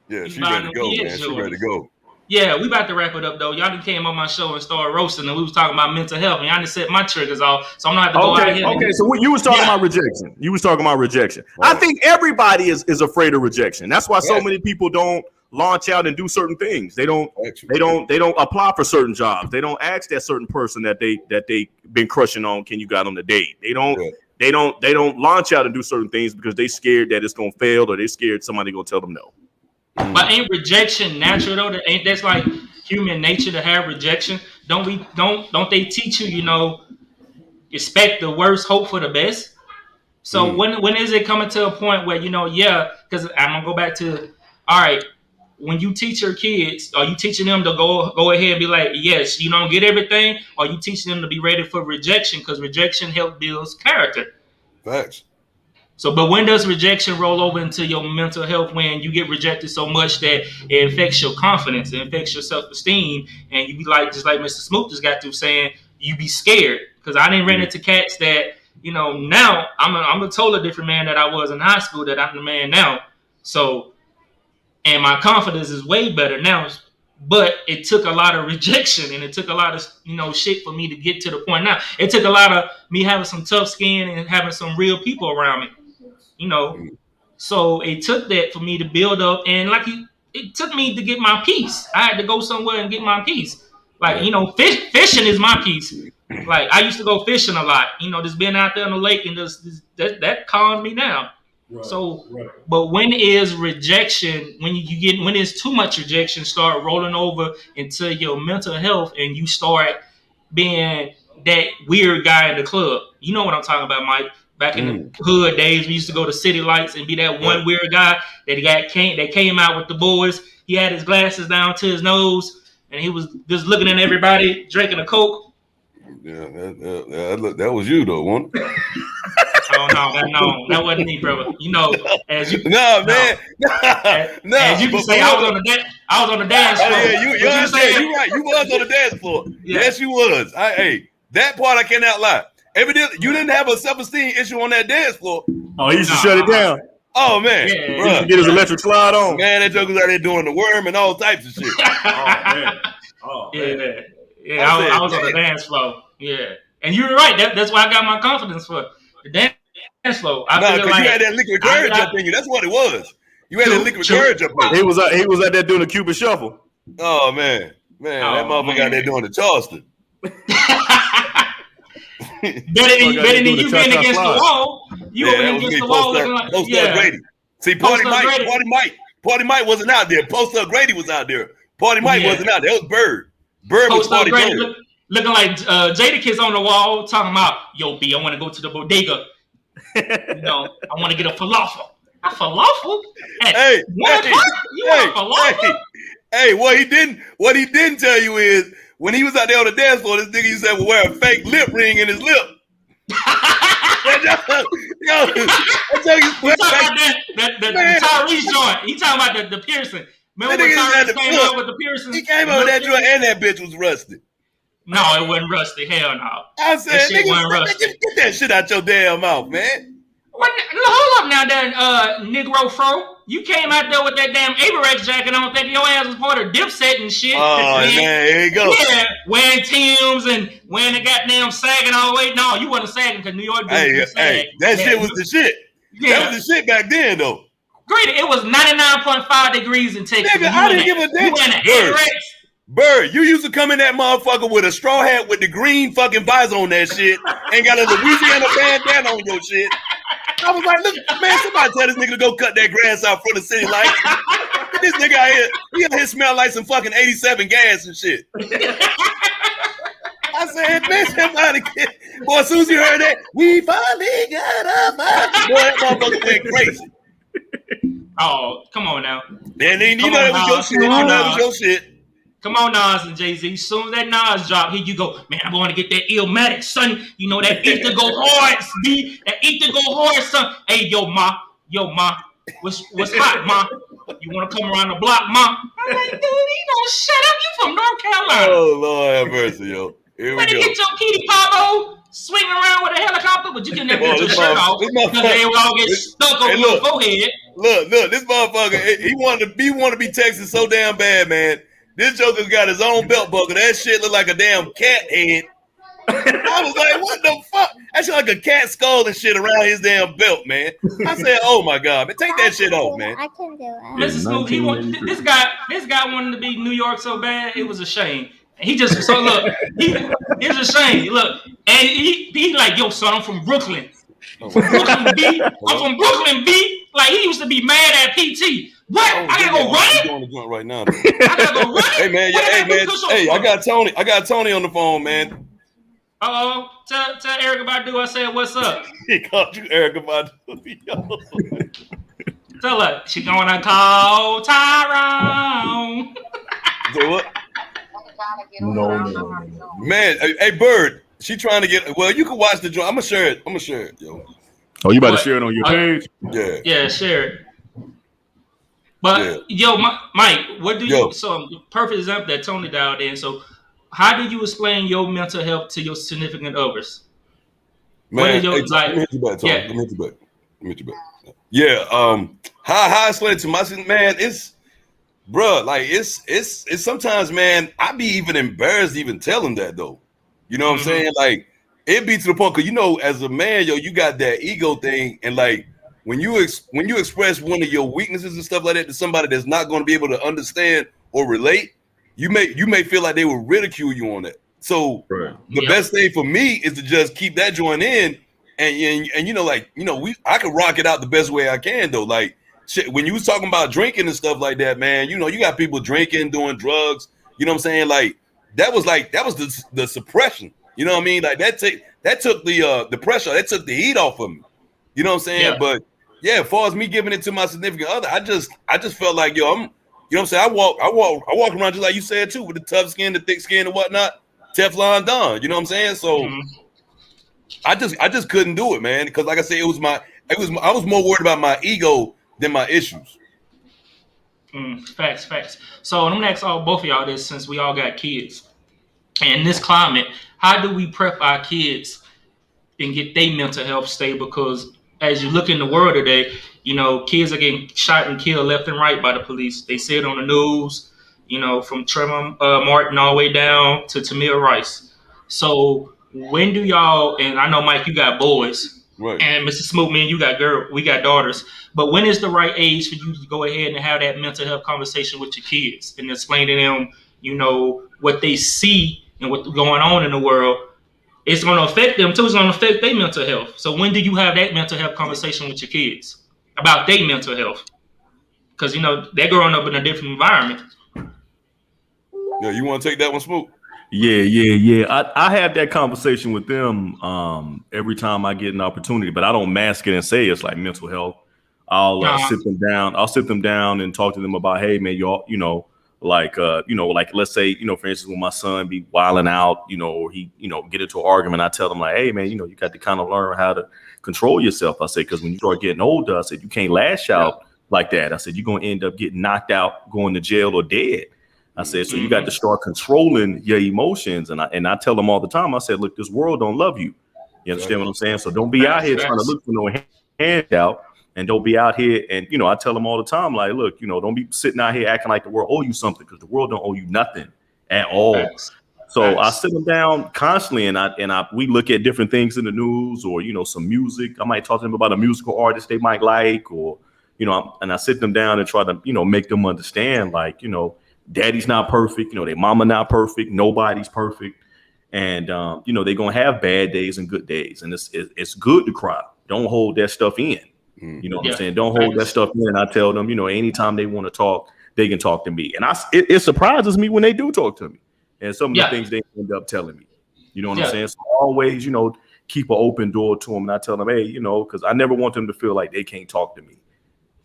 Yeah, she ready to go, man. She ready to go. Yeah, we about to wrap it up though. Y'all done came on my show and started roasting, and we was talking about mental health, and y'all done set my triggers off, so I'm gonna have to go out here. Okay, so you was talking about rejection. You was talking about rejection. Right. I think everybody is afraid of rejection. That's why so many people don't launch out and do certain things. They don't apply for certain jobs. They don't ask that certain person that they been crushing on, can you got on the date? They don't launch out and do certain things because they scared that it's gonna fail or they scared somebody gonna tell them no. But ain't rejection natural though? Ain't that's like human nature to have rejection? Don't they teach you, expect the worst, hope for the best? So when is it coming to a point where, because I'm gonna go back to, all right, when you teach your kids, are you teaching them to go ahead and be like, yes, you don't get everything, or you teaching them to be ready for rejection because rejection helps build character? Facts. So, but when does rejection roll over into your mental health? When you get rejected so much that it affects your confidence, it affects your self-esteem, and you be like, just like Mr. Smoot just got through saying, you be scared. Because I didn't run into cats that, now I'm a totally different man that I was in high school that I'm the man now. So, and my confidence is way better now. But it took a lot of rejection and it took a lot of, shit for me to get to the point now. It took a lot of me having some tough skin and having some real people around me. So it took that for me to build up, and it took me to get my peace. I had to go somewhere and get my peace. Fishing is my peace. Like I used to go fishing a lot. Just being out there on the lake and that calmed me down. Right, so, right. But when is rejection? When is too much rejection start rolling over into your mental health, and you start being that weird guy in the club. You know what I'm talking about, Mike? Back in the hood days, we used to go to City Lights and be that one weird guy that came out with the boys. He had his glasses down to his nose, and he was just looking at everybody, drinking a Coke. Yeah, that was you though, wasn't it? No, that wasn't me, brother. As you man. As you can say, I was on the dance floor. Yeah, you're right. You was on the dance floor. Yeah. Yes, you was. That part I cannot lie. Evidently, you didn't have a self-esteem issue on that dance floor. Oh, he used to shut it down. Oh man, he used to get his electric slide on. Man, that joke was out there doing the worm and all types of shit. Yeah. I was on the dance floor. Yeah, and you're right. That's why I got my confidence for the dance floor. Because you had that liquid courage up in you. That's what it was. You had that liquid courage up in you. He was out there doing the Cuban shuffle. Oh man, that motherfucker out there doing the Charleston. Better than you being against the wall. You were against the wall. Post-up Grady. See, Party Mike wasn't out there. Post-up Grady was out there. Party Mike wasn't out there. It was Bird. Bird was Party Bird. Looking like Jadakiss on the wall, talking about, yo, B, I want to go to the bodega. I want to get a falafel. A falafel? Hey, what he didn't tell you is, when he was out there on the dance floor, this nigga used to wear a fake lip ring in his lip. The Tyrese joint. He talking about the piercing. Remember when Tyrese came out with the piercing? He came out with that joint and that bitch was rusty. No, it wasn't rusty. Hell no. I said, nigga, get that shit out your damn mouth, man. Hold up now, that Negro Fro. You came out there with that damn Avirex jacket on, thinking your ass was part of Dipset and shit. Oh, man, here you go. Yeah, wearing Timbs and wearing the goddamn sagging all the way. No, you wasn't sagging because New York didn't sag. That shit was the shit. Yeah. That was the shit back then, though. Great. It was 99.5 degrees in Texas. Nigga, I didn't give a damn. You wearing an Avirex. Bird, you used to come in that motherfucker with a straw hat with the green fucking visor on that shit and got a Louisiana bandana on your shit. I was like, look, man, somebody tell this nigga to go cut that grass out front of City Lights. This nigga out here, he out here smell like some fucking 87 gas and shit. I said, man, somebody get. Boy, as soon as you heard that, we finally got up. Boy, that motherfucker went crazy. Oh, come on now. And then you know that was your shit. You know that was your shit. Come on, Nas and Jay-Z. As soon as that Nas drop, here you go. Man, I'm going to get that Illmatic, son. You know, that ether go hard, B. That ether go hard, son. Hey, yo, ma. what's hot, ma? You want to come around the block, ma? I'm like, dude, you don't shut up. You from North Carolina. Oh, Lord have mercy, yo. Here we Better go. get your Petey Pablo swinging around with a helicopter, but you can never get your shirt off because they all get stuck over your forehead. Look, this motherfucker, he wanted to be texting so damn bad, man. This joker's got his own belt buckle. That shit look like a damn cat head. I was like, what the fuck? That shit like a cat skull and shit around his damn belt, man. I said, oh my God, man, take that shit off, man. I can do it. Mr. Smooth, this guy wanted to be New York so bad, it was a shame. He just so look, it's a shame. Look, and he like, yo, son, I'm from Brooklyn. Brooklyn B. I'm from Brooklyn B. Like he used to be mad at PT. What? I gotta go run it? On the joint right now. I gotta go run it? Hey man, hey, I got Tony on the phone, man. Uh-oh. Tell Eric Badu I said what's up. He called you Eric Badu. Tell her she gonna call Tyrone. So what? No. Man, hey Bird, she trying to get. Well, you can watch the joint. I'm gonna share it, yo. Oh, you about to share it on your page? Yeah, share it. But yo, Mike, what do you? So perfect example that Tony dialed in. So, how do you explain your mental health to your significant others? Man, let me hit you back, Tony. Let me hit you back. Yeah, how I explain it to my man, it's. Bruh, like it's sometimes, man, I be even embarrassed to even tell him that though. You know what I'm saying? Like it be to the point, cause you know, as a man, yo, you got that ego thing, and like when you express one of your weaknesses and stuff like that to somebody that's not going to be able to understand or relate, you may feel like they will ridicule you on that. So the best thing for me is to just keep that joint in, and you know, like I can rock it out the best way I can though, like. Shit, when you was talking about drinking and stuff like that, man, you know, you got people drinking, doing drugs, you know what I'm saying? Like that was the suppression. You know what I mean? Like that took the pressure, that took the heat off of me. You know what I'm saying? Yeah. But yeah, as far as me giving it to my significant other, I just felt like, yo, you know what I'm saying? I walk around just like you said too, with the tough skin, the thick skin and whatnot, Teflon Don, you know what I'm saying? So I just couldn't do it, man. Because like I said, I was more worried about my ego than my issues. Facts. So I'm gonna ask both of y'all this, since we all got kids. And in this climate, how do we prep our kids and get their mental health stable? Because as you look in the world today, you know, kids are getting shot and killed left and right by the police. They see it on the news, you know, from Trevor Martin all the way down to Tamir Rice. So when do y'all, and I know, Mike, you got boys. Right. And Mr. Smoke, man, we got daughters. But when is the right age for you to go ahead and have that mental health conversation with your kids and explain to them, you know, what they see and what's going on in the world? It's going to affect them too. It's going to affect their mental health. So when do you have that mental health conversation with your kids about their mental health? Because, you know, they're growing up in a different environment. Yeah, you want to take that one, Smoke? Yeah. I have that conversation with them every time I get an opportunity, but I don't mask it and say it's like mental health. I'll sit them down and talk to them about, hey man, y'all, like let's say, for instance, when my son be wilding out, or he, get into an argument, I tell them like, hey man, you got to kind of learn how to control yourself. I said, because when you start getting older, I said, you can't lash out like that. I said, you're going to end up getting knocked out, going to jail or dead. I said, so you got to start controlling your emotions. And I tell them all the time, I said, look, this world don't love you. You understand what I'm saying? So don't be out here trying to look for no handout, and don't be out here. And, I tell them all the time, like, look, don't be sitting out here acting like the world owe you something, because the world don't owe you nothing at all. So I sit them down constantly, and we look at different things in the news, or, some music. I might talk to them about a musical artist they might like, or, and I sit them down and try to, make them understand, like, daddy's not perfect, their mama not perfect, nobody's perfect. And, they're going to have bad days and good days. And it's good to cry. Don't hold that stuff in. You know what I'm saying? Don't hold that stuff in. I tell them, anytime they want to talk, they can talk to me. And it surprises me when they do talk to me. And some of the things they end up telling me. You know what I'm saying? So always, keep an open door to them. And I tell them, hey, because I never want them to feel like they can't talk to me.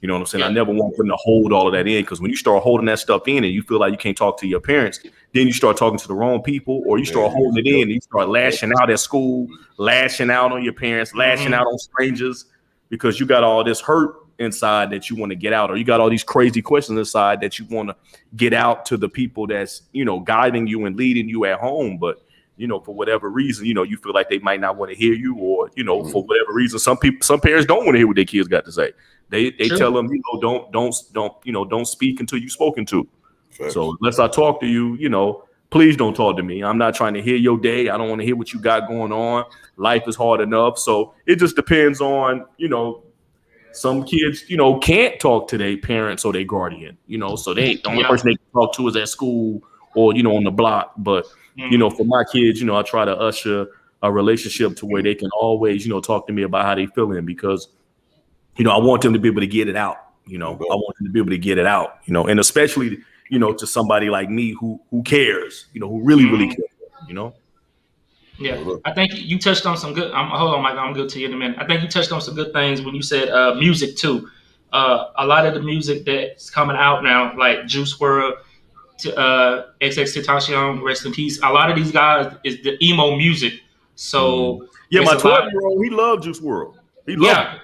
You know what I'm saying? I never want them to hold all of that in, because when you start holding that stuff in and you feel like you can't talk to your parents, then you start talking to the wrong people, or you start holding it in and you start lashing out at school, lashing out on your parents, lashing out on strangers, because you got all this hurt inside that you want to get out, or you got all these crazy questions inside that you want to get out to the people that's, you know, guiding you and leading you at home. But, you know, for whatever reason, you know, you feel like they might not want to hear you, or, you know, for whatever reason, some parents don't want to hear what their kids got to say. They tell them, you know, don't speak until you've spoken to. Fair. So unless I talk to you, you know, please don't talk to me. I'm not trying to hear your day. I don't want to hear what you got going on. Life is hard enough. So it just depends on, you know, some kids, you know, can't talk to their parents or their guardian, you know, so the only person they can talk to is at school or, you know, on the block. But, you know, for my kids, you know, I try to usher a relationship to where they can always, you know, talk to me about how they feeling, because, you know, I want them to be able to get it out. You know, I want them to be able to get it out, you know, and especially, you know, to somebody like me who cares, you know, who really cares, you know? Yeah, I think you touched on some good. Hold on, Mike. I'm good to you in a minute. I think you touched on some good things when you said music too. A lot of the music that's coming out now, like Juice WRLD, XXXTentacion, rest in peace. A lot of these guys is the emo music. So my 12-year-old, he loved Juice WRLD. He loved it.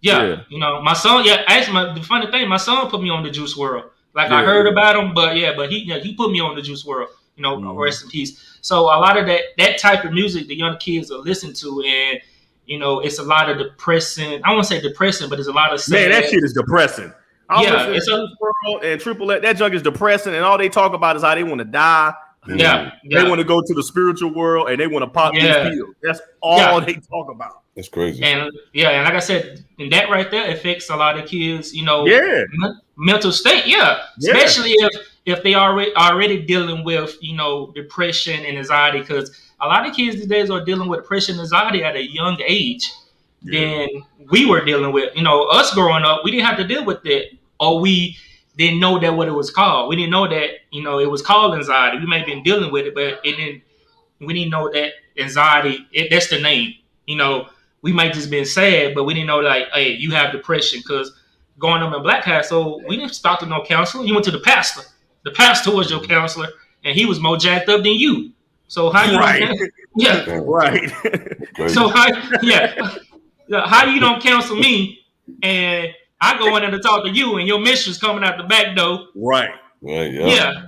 Yeah, you know, my son. Yeah, actually, the funny thing, my son put me on the Juice WRLD. Like I heard about him, but he put me on the Juice WRLD. You know, rest in peace. So a lot of that type of music the young kids are listening to, and you know, it's a lot of depressing. I won't say depressing, but there's a lot of sad. Man, that shit is depressing. It's World and Triple X. That junk is depressing, and all they talk about is how they want to die. Yeah, they want to go to the spiritual world, and they want to pop these pills. That's all they talk about. That's crazy. And like I said, and that right there affects a lot of kids. You know, mental state. Especially if they already dealing with, you know, depression and anxiety, because a lot of kids these days are dealing with depression and anxiety at a young age than we were dealing with. You know, us growing up, we didn't have to deal with it, or we didn't know that what it was called. We didn't know that, you know, it was called anxiety. We may have been dealing with it, but we didn't know that anxiety, that's the name. You know, we might just been sad, but we didn't know, like, hey, you have depression. Because growing up in Black Castle, we didn't stop to no counselor. You went to the pastor. The pastor was your counselor, and he was more jacked up than you. So how you So how you don't counsel me, and I go in there to talk to you, and your mistress coming out the back door. Right. Yeah.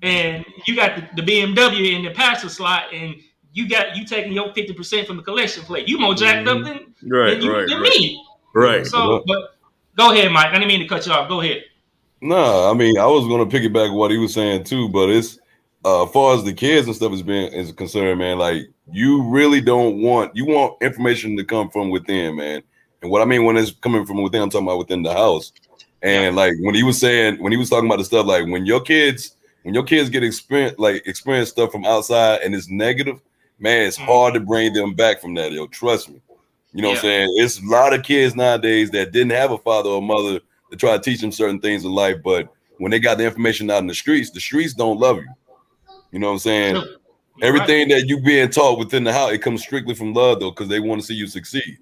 And you got the BMW in the pastor slot, and you taking your 50% from the collection plate. You more jacked up than me. Right. So, but go ahead, Mike. I didn't mean to cut you off. Go ahead. No, I mean, I was going to piggyback what he was saying too, but it's as far as the kids and stuff is concerned, man. Like, you really you want information to come from within, man. And what I mean when it's coming from within, I'm talking about within the house. And like when he was talking about the stuff, like when your kids get experience stuff from outside and it's negative, man, it's hard to bring them back from that. Yo, trust me. You know what I'm saying? It's a lot of kids nowadays that didn't have a father or mother to try to teach them certain things in life, but when they got the information out in the streets don't love you. You know what I'm saying? Everything that you being taught within the house, it comes strictly from love, though, because they want to see you succeed.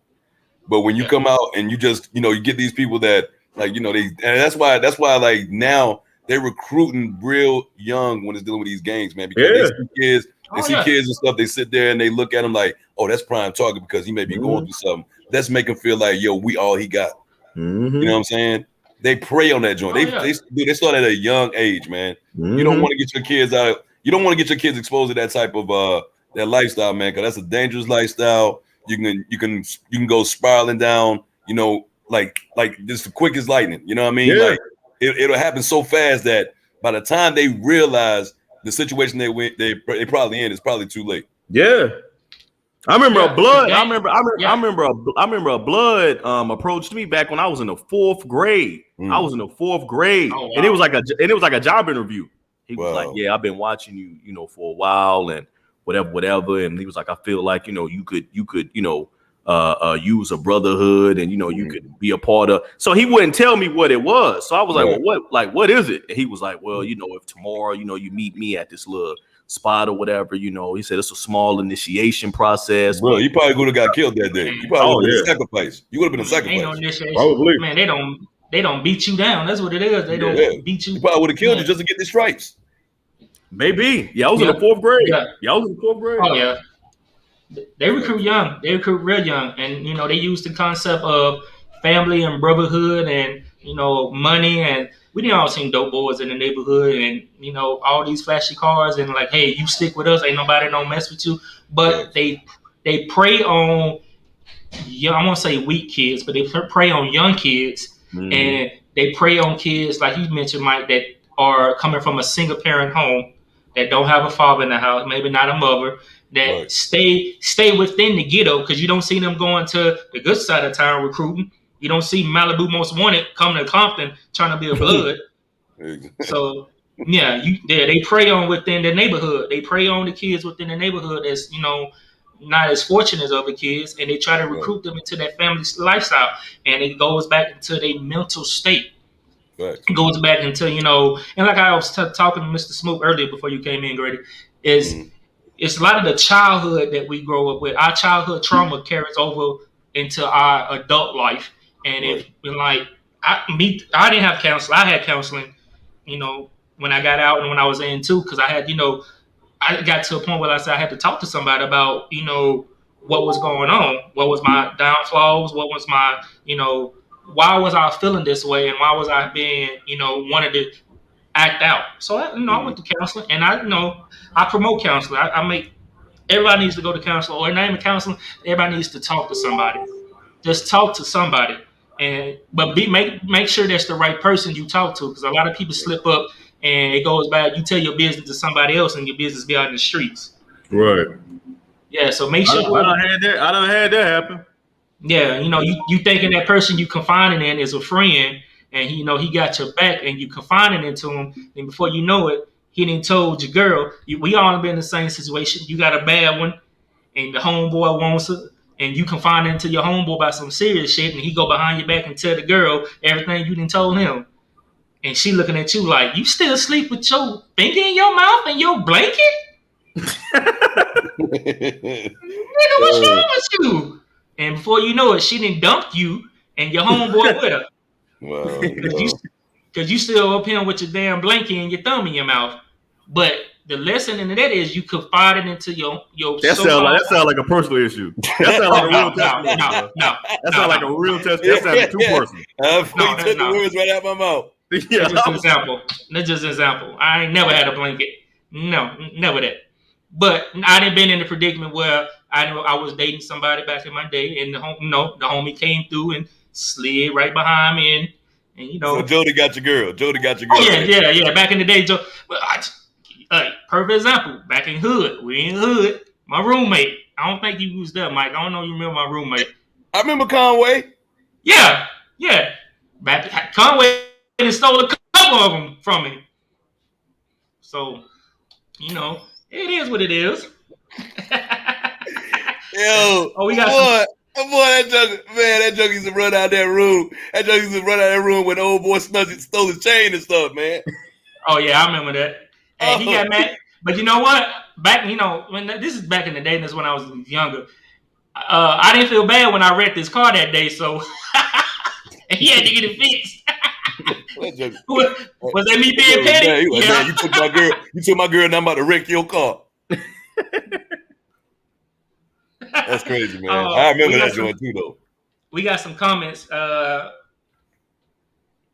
But when you come out and you just, you know, you get these people that, like, you know, and that's why like now they're recruiting real young when it's dealing with these gangs, man, because they see kids and stuff. They sit there and they look at them like, oh, that's prime target because he may be going through something. Let's make him feel like, yo, we all he got. You know what I'm saying? They prey on that joint. They start at a young age, man. You don't want to get your kids out. You don't want to get your kids exposed to that type of that lifestyle, man, because that's a dangerous lifestyle. You can go spiraling down, you know, like just the quick as lightning. You know what I mean? Like it'll happen so fast that by the time they realize the situation they probably in, it's probably too late. Yeah. I remember a blood. I remember a blood approached me back when I was in the 4th grade. I was in the 4th grade, and it was like a job interview. He was like, "Yeah, I've been watching you, you know, for a while, and whatever." And he was like, "I feel like, you know, you could, you know, use a brotherhood, and you know, you could be a part of." So he wouldn't tell me what it was. So I was like, "Well, what is it?" And he was like, "Well, you know, if tomorrow, you know, you meet me at this little spot or whatever, you know," he said it's a small initiation process. Bro, you probably would have got killed that day. You probably would have been a sacrifice. You would have been a sacrifice. Ain't no initiation. Probably. Man, they don't beat you down. That's what it is. They don't beat you. You probably would have killed you just to get the stripes. Maybe. Yeah, I was in the 4th grade. I was in the 4th grade. Oh yeah. They recruit young. They recruit real young, and you know they use the concept of family and brotherhood and money, and we didn't all seen dope boys in the neighborhood and all these flashy cars and like, hey, you stick with us, ain't nobody don't mess with you. But they prey on I won't say weak kids, but they prey on young kids, and they prey on kids like you mentioned, Mike, that are coming from a single parent home that don't have a father in the house, maybe not a mother, that stay within the ghetto because you don't see them going to the good side of town recruiting. You don't see Malibu Most Wanted coming to Compton trying to be a blood. So they prey on within the neighborhood. They prey on the kids within the neighborhood that's not as fortunate as other kids, and they try to recruit them into that family lifestyle, and it goes back into their mental state. Right. It goes back into and like I was talking to Mr. Smoop earlier before you came in, Grady, it's a lot of the childhood that we grow up with. Our childhood trauma carries over into our adult life, and I didn't have counseling. I had counseling, when I got out and when I was in too, because I had I got to a point where I said I had to talk to somebody about what was going on, what was my downfalls, what was my why was I feeling this way, and why was I being wanted to act out. So I went to counseling, and I promote counseling. I make everybody needs to go to counseling, or not even counseling. Everybody needs to talk to somebody. Just talk to somebody, but make sure that's the right person you talk to, because a lot of people slip up. And it goes back, you tell your business to somebody else and your business be out in the streets. Right. Yeah, so make sure. I done had that happen. Yeah, you thinking that person you confiding in is a friend, and he got your back, and you confiding into him, and before you know it, he done told your girl. We all been in the same situation. You got a bad one, and the homeboy wants it, and you confiding into your homeboy about some serious shit, and he go behind your back and tell the girl everything you done told him. And she looking at you like, you still sleep with your finger in your mouth and your blanket? Nigga, what's wrong with you? And before you know it, she done dumped you and your homeboy with her. Wow. Because you still up here with your damn blanket and your thumb in your mouth. But the lesson in that is you confided into your that sound like a personal issue. That sound like a real test. No. That sound like a real test. That sounded too personal. You took the words right out my mouth. Yeah, That's just an example. I ain't never had a blanket. No, never that. But I didn't been in a predicament where I was dating somebody back in my day, and the homie came through and slid right behind me, and So Jody got your girl. Oh yeah. Back in the day, Joe. Perfect example. Back in hood, we in hood. My roommate. I don't think you was there, Mike. I don't know if you remember my roommate. I remember Conway. Yeah. Back Conway. And stole a couple of them from me. So, it is what it is. Yo, we got that joke used to run out that room. That joke used to run out that room when the old boy Snuzzy stole his chain and stuff, man. Oh yeah, I remember that. And he got mad. But you know what? Back, when this is back in the day, and that's when I was younger. I didn't feel bad when I wrecked his car that day, so and he had to get it fixed. Was that me being petty? Man, you took my girl. You took my girl, and I'm about to wreck your car. That's crazy, man. I remember that joint too, though. We got some comments. My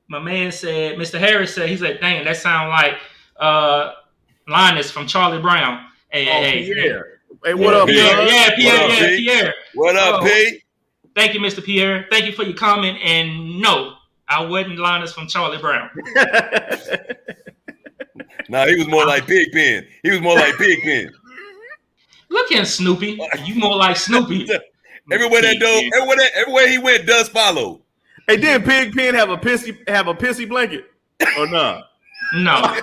man said, Mr. Harris said, he said, "Dang, that sound like Linus from Charlie Brown." Hey, Pierre. Hey, what up, Pierre? Pierre. What up, P? Thank you, Mr. Pierre. Thank you for your comment. And no, I wasn't Linus from Charlie Brown. Nah, he was more like Pigpen. Look at Snoopy. You more like Snoopy. Everywhere he went, dust follow. Hey, did Pigpen have a pissy blanket or not? No.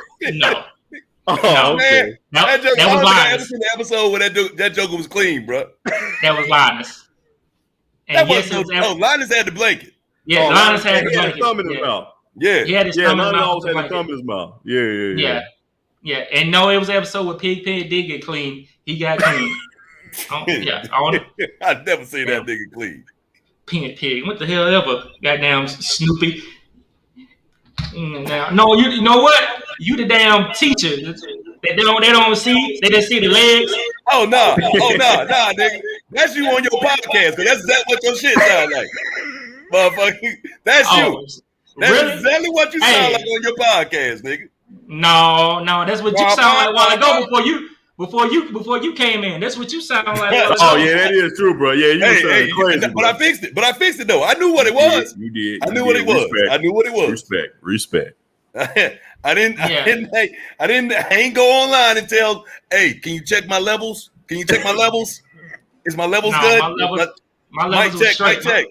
Oh, okay. That was Linus. I ever seen the episode where that Joker was clean, bro. That was Linus. And Linus had the blanket. Yeah, Linus had the blanket. He had his thumb in his mouth. Yeah. He had his thumb in his mouth. always had his thumb in his mouth. Yeah. And no, it was an episode where Pigpen did get clean. He got clean. I've never seen that nigga clean. Pig. What the hell ever? Goddamn Snoopy. No, you know what? You the damn teacher. They don't see. They just see the legs. Oh no, nigga. That's you on your podcast. Cause that's what your shit sound like. Motherfucker, that's you. That's really? exactly what you sound like on your podcast, nigga. No, that's what you sound like a while ago before you came in. That's what you sound like. Oh yeah, that is true, bro. Yeah, you were sounding crazy, but I fixed it. But I fixed it though. I knew what it was. You did. I knew what it was. I knew what it was. Respect. I ain't go online and tell, hey, can you check my levels? Can you check my levels? Is my levels good? My levels were straight. Check.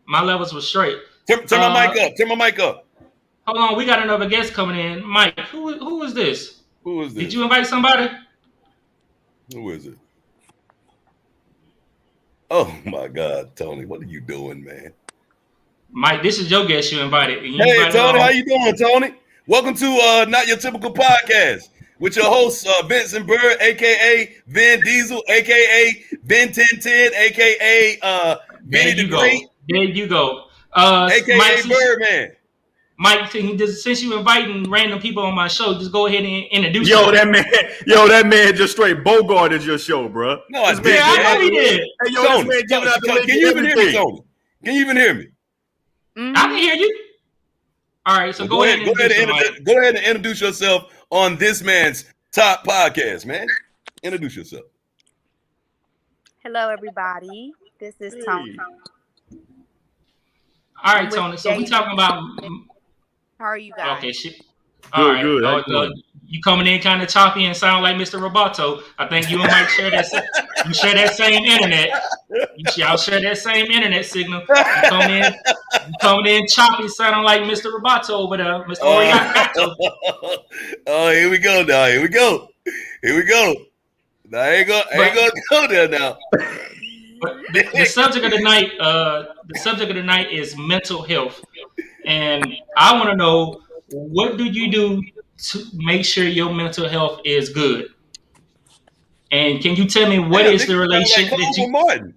My levels were straight. Turn my mic up. Turn my mic up. Hold on, we got another guest coming in. Mike, who is this? Who is this? Did you invite somebody? Who is it? Oh my God, Tony, what are you doing, man? Mike, this is your guest you invited. Hey, Tony, how you doing, Tony? Welcome to Not Your Typical Podcast with your host, Vincent Bird, a.k.a. Vin Diesel, a.k.a. Vin 1010, a.k.a. Vinny the Great. There you go. A.k.a. Mike, Birdman. Mike, since you inviting random people on my show, just go ahead and introduce yourself. That man just straight bogarted your show, bro. No, I did. I know he did. Hey, Tony, this man giving out the can you even hear me, Tony? Can you even hear me? I can hear you. All right, so go ahead and introduce yourself on this man's top podcast, man. Introduce yourself. Hello, everybody. This is Tony. All right, Tony. So we talking about. How are you guys? Okay, shit. All right. Good. You coming in kind of choppy and sound like Mr. Roboto. I think you and Mike share that same internet. Y'all share that same internet signal. You coming in choppy, sounding like Mr. Roboto over there, Mr. Oriato. Oh, here we go now. Here we go. Now, I ain't gonna go there now. But the subject of the night is mental health, and I want to know, what do you do to make sure your mental health is good? And can you tell me what is the relation that you? Martin.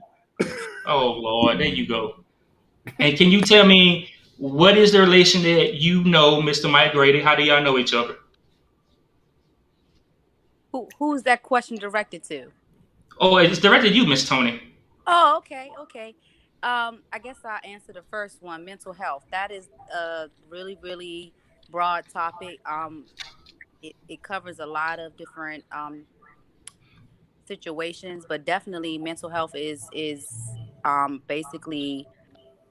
Oh Lord, there you go. And can you tell me what is the relation that you know, Mr. Mike Grady? How do y'all know each other? Who's that question directed to? Oh, it's directed to you, Miss Tony. Oh, okay. I guess I'll answer the first one. Mental health. That is a really, really broad topic. It covers a lot of different situations, but definitely mental health is basically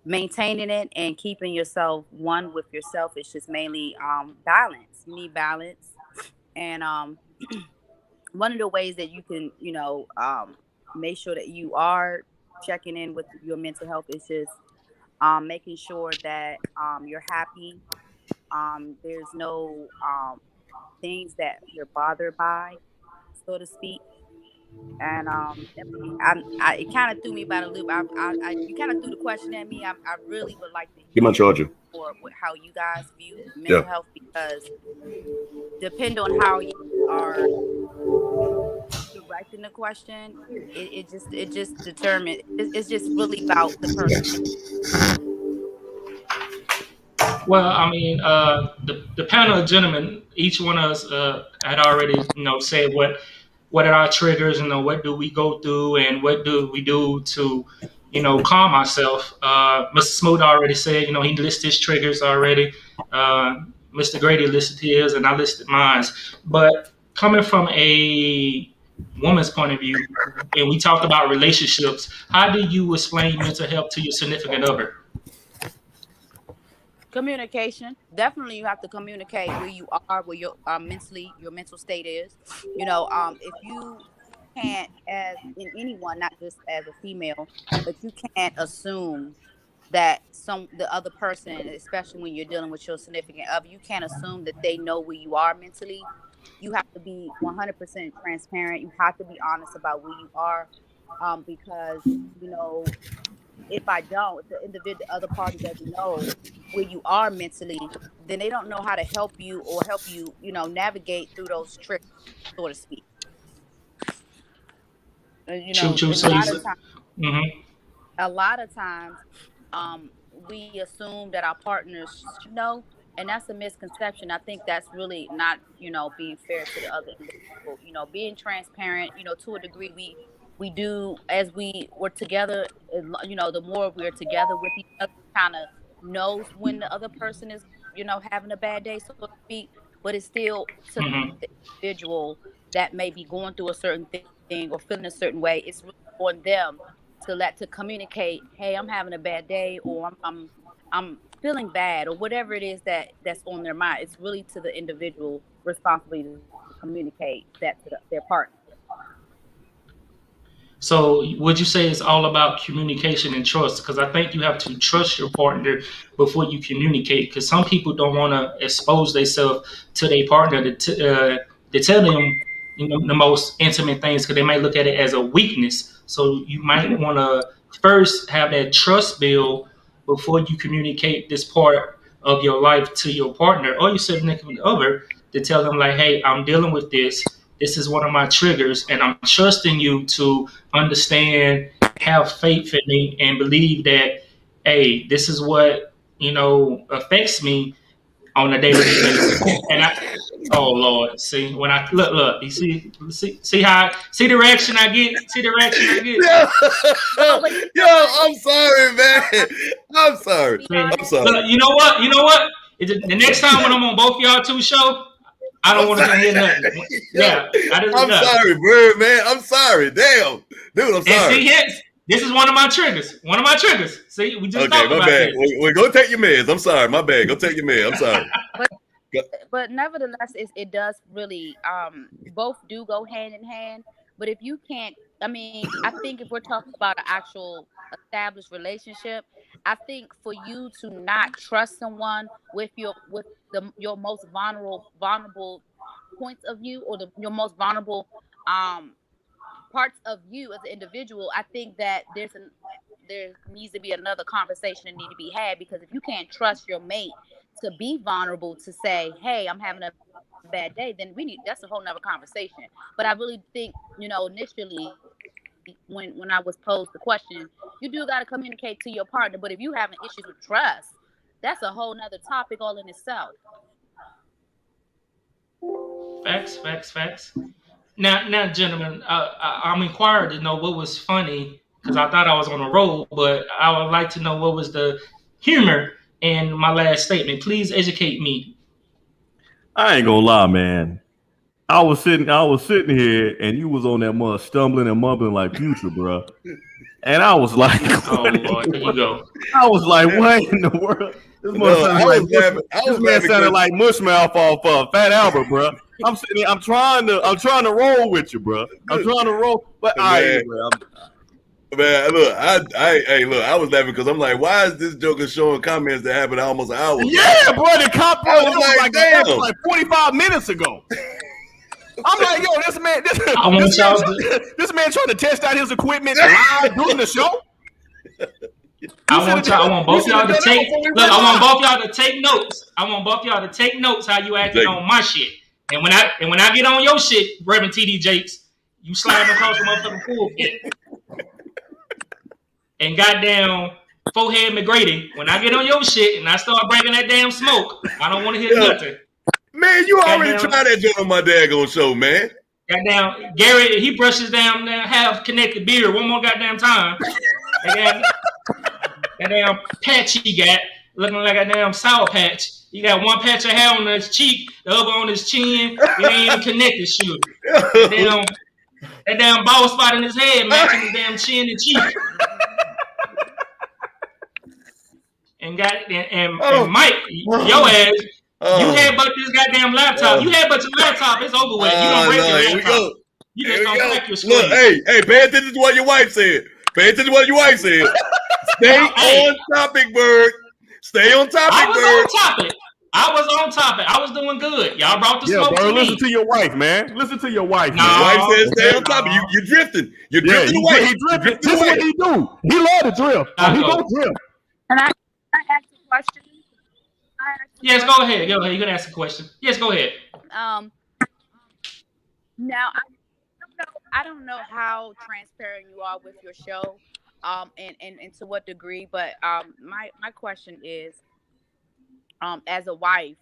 maintaining it and keeping yourself one with yourself. It's just mainly balance. You need balance, and one of the ways that you can make sure that you are checking in with your mental health is just making sure that you're happy. There's no things that you're bothered by, so to speak. And it kind of threw me by the loop. You kind of threw the question at me. I really would like to hear Get my charger. For how you guys view mental health, because depend on how you are directing the question, it just determines. It's just really about the person. Well, I mean, the panel of gentlemen, each one of us had already, said what are our triggers, what do we go through, and what do we do to, calm ourselves. Mr. Smoot already said, he listed his triggers already. Mr. Grady listed his, and I listed mine. But coming from a woman's point of view, and we talked about relationships, how do you explain mental health to your significant other? Communication. Definitely, you have to communicate where you are, where your mental state is. If you can't, as in anyone, not just as a female, but you can't assume that the other person, especially when you're dealing with your significant other, you can't assume that they know where you are mentally. You have to be 100% transparent. You have to be honest about where you are, because if the other party doesn't know where you are mentally, then they don't know how to help you or help you, navigate through those tricks, so to speak. A lot of times, we assume that our partners know, and that's a misconception. I think that's really not, being fair to the other individual. Being transparent, to a degree, we do as we were together. You know, the more we're together with each other, kind of knows when the other person is, you know, having a bad day, so to speak. But it's still to Hmm. the individual that may be going through a certain thing or feeling a certain way. It's really on them to communicate. Hey, I'm having a bad day, or I'm feeling bad, or whatever it is that's on their mind. It's really to the individual responsibility to communicate that to their partner. So would you say it's all about communication and trust? Because I think you have to trust your partner before you communicate. Because some people don't want to expose themselves to their partner to tell them, you know, the most intimate things, because they might look at it as a weakness. So you might want to first have that trust build before you communicate this part of your life to your partner or your significant other, to tell them like, hey, I'm dealing with this. This is one of my triggers, and I'm trusting you to understand, have faith in me, and believe that, hey, this is what, you know, affects me on a daily basis. And I, oh Lord, see when I look, you see how see the reaction I get, see the reaction I get. No, Yo, but you yo, know what? I'm sorry, man. I'm sorry. Be Man, I'm honest. sorry. look, you know what? The next time when I'm on both y'all two show, I don't I'm want to sorry. hear nothing. Yo, Yeah, I just I'm no. sorry, Bird, man. I'm sorry. Damn. Dude, I'm And sorry. see, yes, this is one of my triggers. One of my triggers. See, we just Okay, talked my about bad. this. We're going to take your meds. I'm sorry. My bad. Go take your meds. I'm sorry. But Go- nevertheless, it does really both do go hand in hand. But if you can't, I mean, I think if we're talking about an actual established relationship, I think for you to not trust someone with your most vulnerable points of view, or your most vulnerable um parts of you as an individual, I think that there needs to be another conversation that need to be had, because if you can't trust your mate to be vulnerable, to say, hey, I'm having a bad day, then we need that's a whole nother conversation. But I really think, you know, initially when I was posed the question, you do got to communicate to your partner. But if you having issues with trust, that's a whole nother topic all in itself. Facts, facts, facts. Now, gentlemen, I'm inquired to know what was funny because I thought I was on a roll, but I would like to know what was the humor in my last statement. Please educate me. I ain't gonna lie, man. I was sitting here, and you was on that mud stumbling and mumbling like Future, bro. And I was like, Oh what Lord, here you go. I was like, what in the world? This man No, sounded like I this was man laughing sounded because like Mushmouth off Fat Albert, bro. I'm sitting here, I'm trying to roll with you, bro. I'm trying to roll, but all right, man, anyway, look, I was laughing because I'm like, why is this Joker showing comments that happened almost an hour ago? yeah, bro. The cop, bro, I was that was damn. like 45 minutes ago. I'm like, yo, I want y'all to. this man trying to test out his equipment live during the show. I want You both should have y'all to done that take. before we Look, went I want live. both y'all to take notes. I want both y'all to take notes how you acting on my shit. And when I get on your shit, Reverend TD Jakes, you slide across the motherfucking pulpit. And goddamn forehead McGrady, when I get on your shit and I start bringing that damn smoke, I don't want to hear Yo, nothing. man, you already Goddamn, tried that joint on my daggone show, man. goddamn Gary, he brushes down half connected beard one more goddamn time. That damn patch he got, looking like a damn sour patch. He got one patch of hair on his cheek, the other on his chin. It ain't even connected, shoot. That damn bald spot in his head matching his damn chin and cheek. And Mike, your ass, you had but this goddamn laptop. You had but your laptop. It's over with. You don't break no, your here we laptop. go. You Here just we don't go. crack your screen. Look, hey, pay attention to what your wife said. Pay attention to what your wife said. Stay Hey. on topic, Bird. Stay on I topic, was Bird. on topic. I was on topic. I was doing good. Y'all brought the Yeah, smoke bro. to Listen me. to your wife, man. Listen to your wife, No. man. Your wife says stay Okay. on topic. No. You're drifting. You're Yeah, drifting away. he drifted. You're drifting This is what away. he do. He love to drift. I He go. go drift. And I asked a question. Yes, go ahead. Go ahead. You can ask a question. Yes, go ahead. Um, Now I don't know how transparent you are with your show, and to what degree, but my question is, as a wife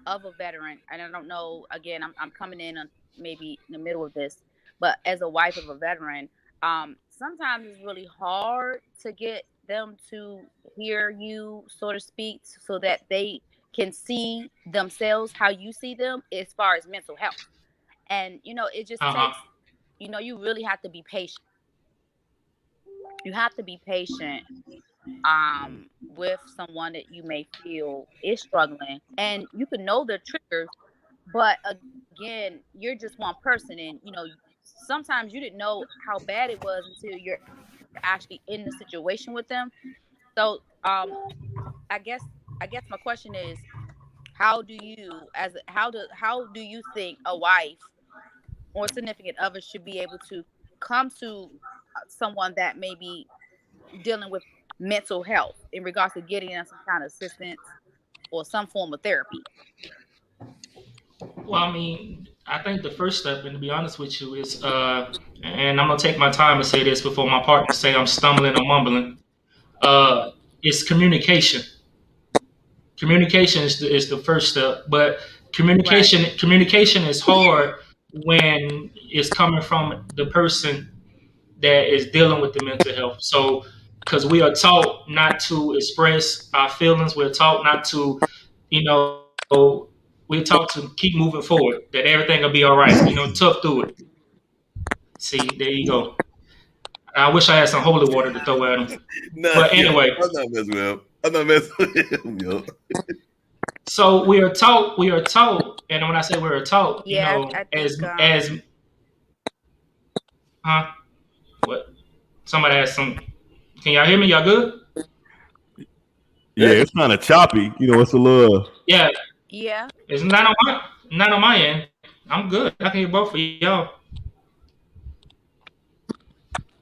of a veteran, and I don't know, again, I'm coming in on maybe in the middle of this, but as a wife of a veteran, sometimes it's really hard to get them to hear you, so to speak, so that they can see themselves how you see them as far as mental health. And it just takes, you really have to be patient. You have to be patient with someone that you may feel is struggling, and you can know the triggers, but again, you're just one person, and sometimes you didn't know how bad it was until you're actually in the situation with them. So I guess my question is, how do you how do you think a wife or significant other should be able to come to someone that may be dealing with mental health in regards to getting them some kind of assistance or some form of therapy? Well, I mean, I think the first step, and to be honest with you, is and I'm gonna take my time to say this before my partner say I'm stumbling or mumbling. It's communication. Communication is the first step, but Right. communication is hard when it's coming from the person that is dealing with the mental health. So, because we are taught not to express our feelings, we're taught not to, you know, we're taught to keep moving forward, that everything will be all right, tough through it. See, there you go. I wish I had some holy water to throw at him. Nah, But yo, anyway, I'm not messing with him. I'm not messing with him, yo. so we are taught, and when I say we are taught, Yeah, I think as huh? What? Somebody has some. Can y'all hear me? Y'all good? Yeah, it's kind of choppy. It's a little. Yeah, yeah. it's not on my end. I'm good. I can hear both of y'all.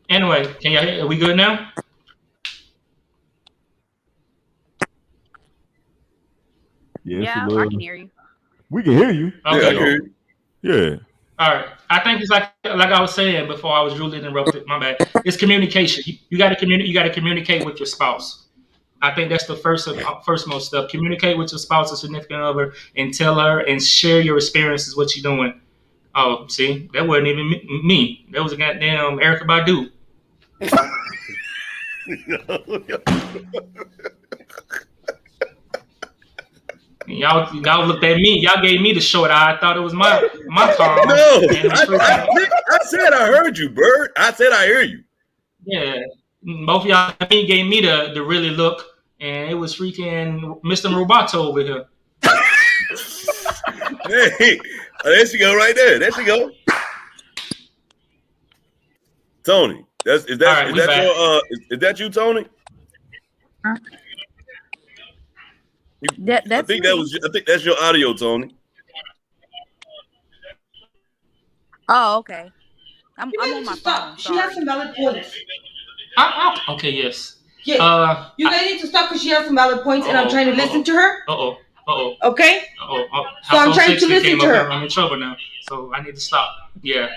Anyway, can y'all hear? Are we good now? Yeah, it's a Yeah, I little. can hear you. We can hear you. Yeah, I Okay. hear you. Yeah. All right. I think it's like I was saying before I was rudely interrupted. My bad. It's communication. You got to communicate. You got to communicate with your spouse. I think that's the first most step. Communicate with your spouse or significant other, and tell her and share your experiences. What you're doing. Oh, see, that wasn't even me. That was a goddamn Erica Badu. Y'all looked at me. Y'all gave me the short eye. I thought it was my time. No, And it was freaking, I said I heard you, Bird. I said I hear you. yeah. Both of y'all gave me the really look, and it was freaking Mr. Roboto over here. Hey, there she go right there. There she go. Tony, is All right, we back. that you, Tony? That's I think me. that's your audio, Tony. Oh, okay. I'm You on need my to stop. phone. She has Sorry. some valid points. Okay, yes. Yes. You guys need to stop because she has some valid points, and I'm trying to listen to her. Okay. So I'm trying to listen to her. I'm in trouble now, so I need to stop. Yeah.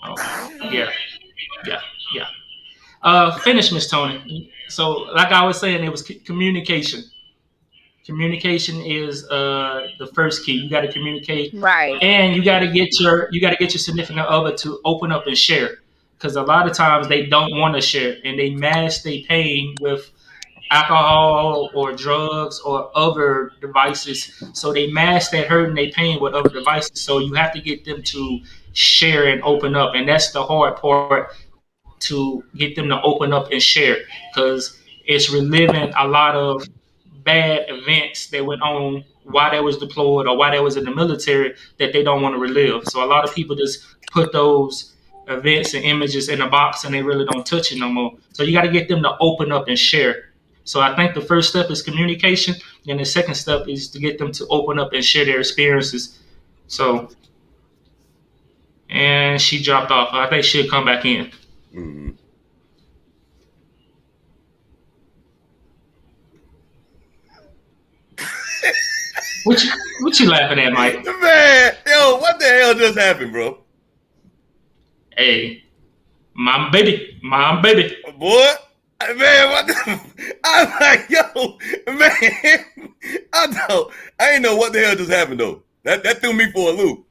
Oh, yeah. Finish, Miss Tony. So, like I was saying, it was communication. Communication is the first key. You got to communicate, Right. and you got to get your significant other to open up and share. Because a lot of times they don't want to share, and they mask their pain with alcohol or drugs or other devices. So they mask that hurt and they pain with other devices. So you have to get them to share and open up, and that's the hard part, to get them to open up and share, because it's reliving a lot of bad events that went on while they was deployed or while they was in the military that they don't want to relive. So a lot of people just put those events and images in a box and they really don't touch it no more. So you got to get them to open up and share. So I think the first step is communication, and the second step is to get them to open up and share their experiences. So, and she dropped off. I think she'll come back in. Mm-hmm. What you laughing at, Mike? Man, yo, what the hell just happened, bro? Hey, my baby. Boy, man, what the? I'm like, yo, man, I ain't know what the hell just happened though. That threw me for a loop.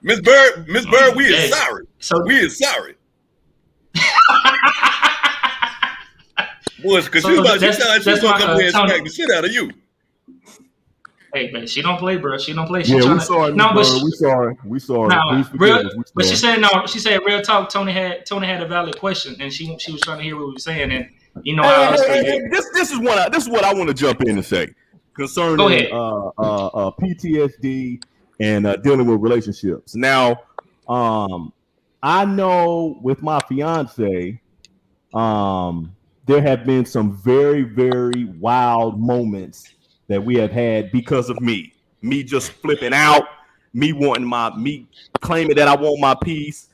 Miss Bird, we is sorry. So we is sorry. Boys, because she's gonna come here and smack the shit out of you. Hey man, she don't play, bro. She don't play. We sorry. We sorry. No, but she said no. She said real talk. Tony had a valid question, and she was trying to hear what we were saying, and you know how this is what I want to jump in and say concerning PTSD and dealing with relationships. Now, I know with my fiance, there have been some very, very wild moments that we have had because of me just flipping out, me claiming that I want my peace,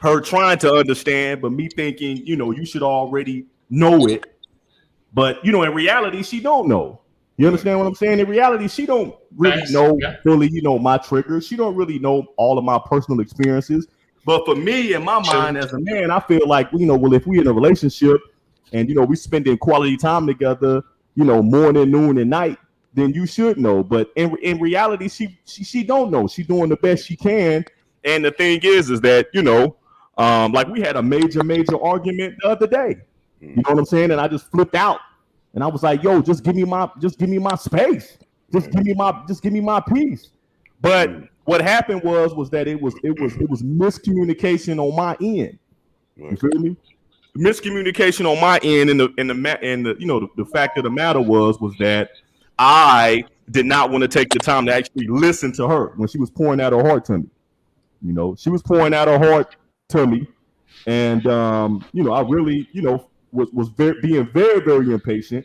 her trying to understand, but me thinking, you should already know it. But, in reality, she don't know. You understand what I'm saying? In reality, she don't really know fully, my triggers. She don't really know all of my personal experiences. But for me, in my mind as a man, I feel like, if we in a relationship and, we spending quality time together, morning, noon, and night, then you should know. But in reality, she don't know. She's doing the best she can. And the thing is that, like we had a major argument the other day. You know what I'm saying? And I just flipped out. And I was like, yo, just give me my space. Just give me my peace. But what happened was that it was miscommunication on my end. You feel me? Miscommunication on my end, and the fact of the matter was that I did not want to take the time to actually listen to her when she was pouring out her heart to me. She was pouring out her heart to me, and I really was being very, very impatient.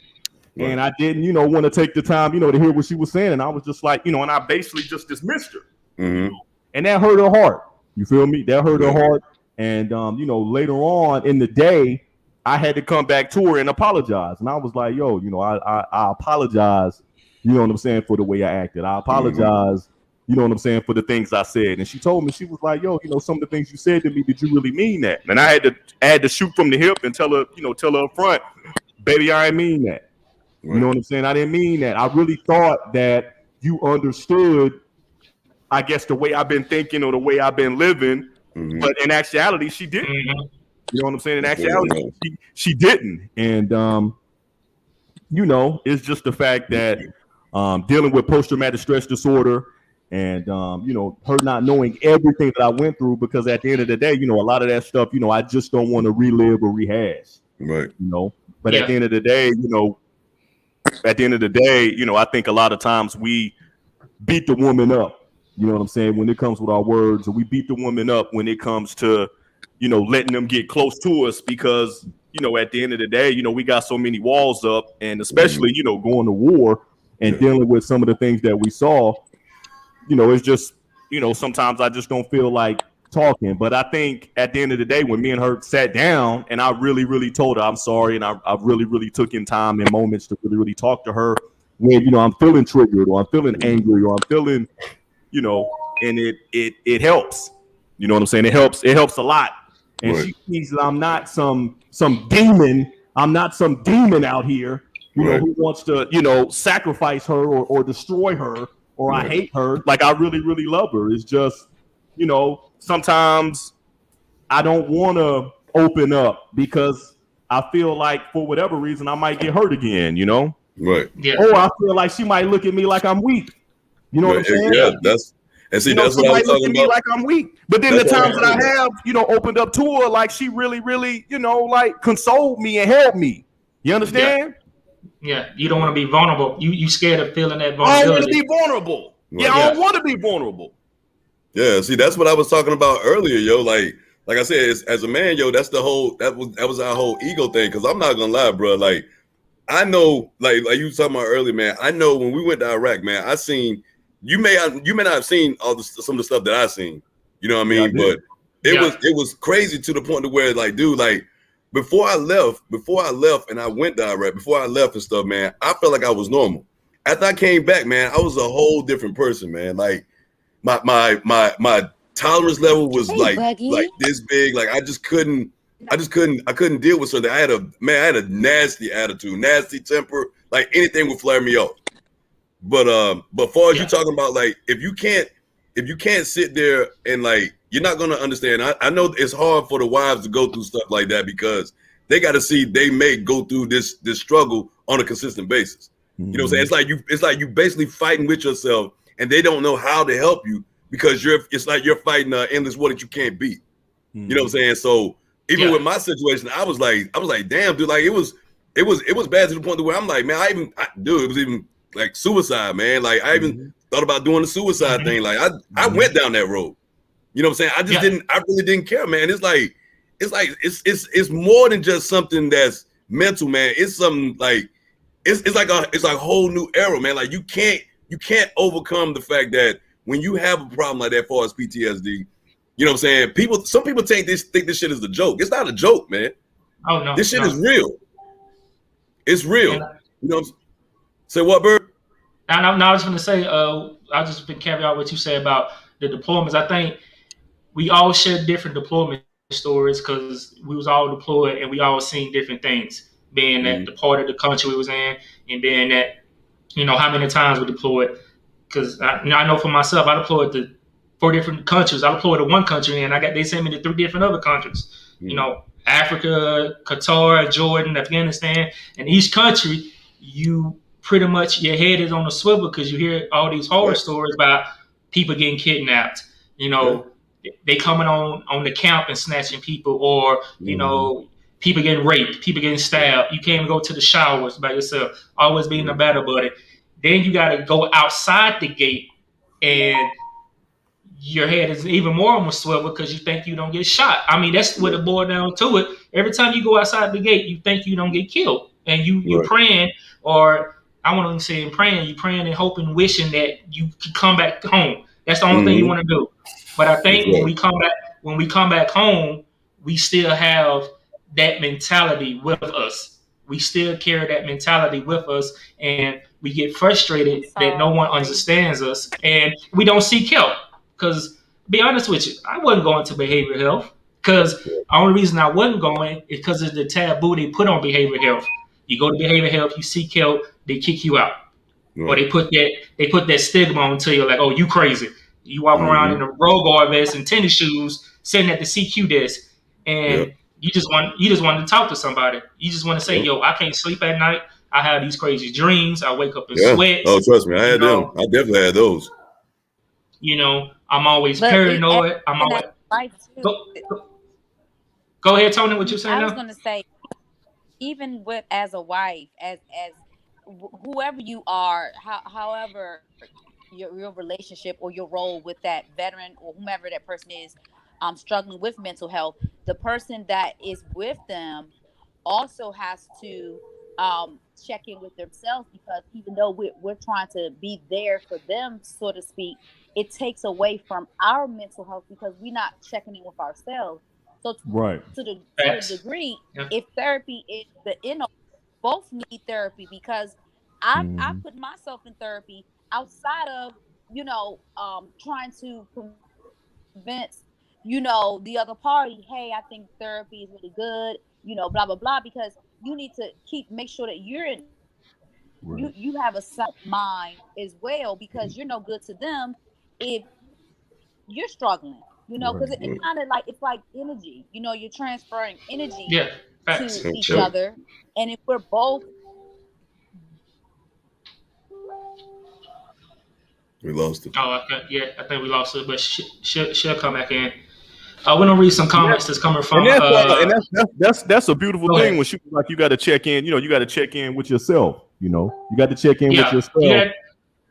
Right. And I didn't, want to take the time, to hear what she was saying. And I was just like, and I basically just dismissed her. Mm-hmm. And that hurt her heart. You feel me? That hurt her heart. And, later on in the day, I had to come back to her and apologize. And I was like, yo, I apologize, you know what I'm saying, for the way I acted. I apologize, you know what I'm saying, for the things I said. And she told me, she was like, yo, some of the things you said to me, did you really mean that? And I had to shoot from the hip and tell her up front, baby, I didn't mean that. Right. You know what I'm saying? I didn't mean that. I really thought that you understood, I guess, the way I've been thinking or the way I've been living. Mm-hmm. But in actuality, she didn't. Mm-hmm. You know what I'm saying? In actuality, she didn't. And, it's just the fact that dealing with post-traumatic stress disorder and, her not knowing everything that I went through, because at the end of the day, a lot of that stuff, I just don't want to relive or rehash. Right. But at the end of the day, I think a lot of times we beat the woman up, you know what I'm saying, when it comes with our words, or we beat the woman up when it comes to, letting them get close to us, because, at the end of the day, we got so many walls up, and especially, going to war and dealing with some of the things that we saw, it's just, sometimes I just don't feel like talking. But I think at the end of the day, when me and her sat down and I really, really told her I'm sorry, and I really, really took in time and moments to really, really talk to her when, I'm feeling triggered or I'm feeling angry or I'm feeling, and it helps. You know what I'm saying? It helps a lot. And she sees that I'm not some demon. I'm not some demon out here, who wants to, sacrifice her or destroy her, or I hate her. Like, I really, really love her. It's just, sometimes I don't want to open up because I feel like for whatever reason I might get hurt again, Right. Yeah. Or I feel like she might look at me like I'm weak. You know what I'm saying? Yeah, that's what I was talking about. Me like I'm weak. But then the times that I have, opened up to her, like she really, really, like consoled me and helped me. You understand? Yeah. You don't want to be vulnerable. You scared of feeling that vulnerability. I don't want to be vulnerable. Right. Yeah, I don't want to be vulnerable. Yeah, see, that's what I was talking about earlier, yo. Like I said, as a man, yo, that's that was our whole ego thing. Because I'm not gonna lie, bro. Like, I know, like you were talking about earlier, man. I know when we went to Iraq, man, I seen you may not have seen some of the stuff that I seen. You know what I mean? Yeah, but it was crazy to the point to where, like, dude, like before I left, and I went to Iraq, before I left and stuff, man, I felt like I was normal. After I came back, man, I was a whole different person, man. Like. My tolerance level was like this big. Like I couldn't deal with something. I had a nasty attitude, nasty temper. Like anything would flare me off. But far as you talking about, like if you can't if you can't sit there and like, you're not gonna understand. I know it's hard for the wives to go through stuff like that because they got to see they may go through this struggle on a consistent basis. You know what I'm saying? It's like you basically fighting with yourself, and they don't know how to help you because it's like you're fighting an endless war that you can't beat. You know what I'm saying? So even with my situation, I was like, damn, dude, like it was bad to the point where I'm like, man, dude, it was even like suicide, man. Like I even thought about doing the suicide thing. Like I went down that road. You know what I'm saying? I really didn't care, man. It's more than just something that's mental, man. It's something like it's like a whole new era, man. Like you can't overcome the fact that when you have a problem like that, as far as PTSD, you know what I'm saying? Some people think this shit is a joke. It's not a joke, man. Oh no, this shit is real. It's real. You know. Say what, Bird? Now I was going to say, I just been carrying out what you say about the deployments. I think we all share different deployment stories because we was all deployed and we all seen different things. Being at the part of the country we was in, and being that, you know, how many times we deployed. Because I know for myself, I deployed to 4 different countries. I deployed to one country, and they sent me to 3 different other countries. You know, Africa, Qatar, Jordan, Afghanistan, and each country, you pretty much your head is on a swivel because you hear all these horror stories about people getting kidnapped. You know, they coming on the camp and snatching people, or you know, people getting raped, people getting stabbed. You can't even go to the showers by yourself. Always being a battle buddy. Then you got to go outside the gate, and your head is even more on a swivel because you think you don't get shot. I mean, that's what it boiled down to it. Every time you go outside the gate, you think you don't get killed, and you praying, or I want to say praying. You praying and hoping, wishing that you can come back home. That's the only thing you want to do. But I think when we come back home, we still have that mentality with us. We still carry that mentality with us, and we get frustrated that no one understands us, and we don't seek help. Because, to be honest with you, I wasn't going to behavioral health because the only reason I wasn't going is because of the taboo they put on behavioral health. You go to behavioral health, you seek help, they kick you out, or they put that stigma onto you, like, oh, you crazy. You walking around in a road guard vest and tennis shoes, sitting at the CQ desk, and you just want to talk to somebody. You just want to say, yo, I can't sleep at night. I have these crazy dreams. I wake up in sweats. Oh, trust me, I had them. I definitely had those. You know, I'm always paranoid. I'm always go ahead, Tony. What you saying? I was going to say, even with as a wife, as whoever you are, however your relationship or your role with that veteran or whomever that person is, struggling with mental health, the person that is with them also has to check in with themselves, because even though we're trying to be there for them, so to speak, it takes away from our mental health because we're not checking in with ourselves. So to the degree, if therapy is the both need therapy, because I put myself in therapy outside of, you know, trying to convince, you know, the other party, hey, I think therapy is really good, you know, blah, blah, blah, because you need to make sure that you're in, you have a sound mind as well, because you're no good to them if you're struggling, you know, because it's kind of like, it's like energy, you know, you're transferring energy to each other. And if we're both. We lost it. Oh, okay. Yeah, I think we lost it, but she'll come back in. We're gonna read some comments that's coming from. And that's a beautiful thing when she like, you got to check in. You know, you got to check in with yourself. You know, you got to check in with yourself.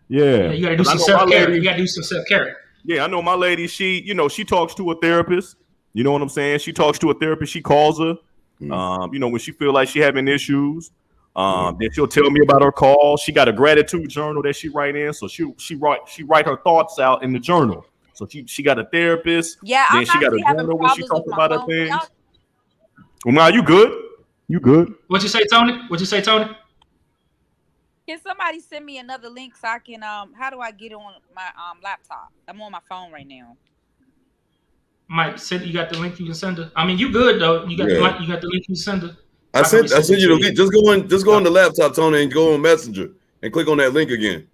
You got to do some self-care. You got to do some self-care. Yeah, I know my lady. She talks to a therapist. You know what I'm saying? She talks to a therapist. She calls her. You know, when she feel like she having issues. Then she'll tell me about her call. She got a gratitude journal that she write in. So she write her thoughts out in the journal. So she got a therapist. Yeah, then she got a journal where she talk about her things. Well, now you good? You good? What you say, Tony? Can somebody send me another link so I can how do I get on my laptop? I'm on my phone right now. Mike, you got the link you can send her? I mean, you good though. You got the link you can send her. I sent you the link. Just go on the laptop, Tony, and go on Messenger and click on that link again.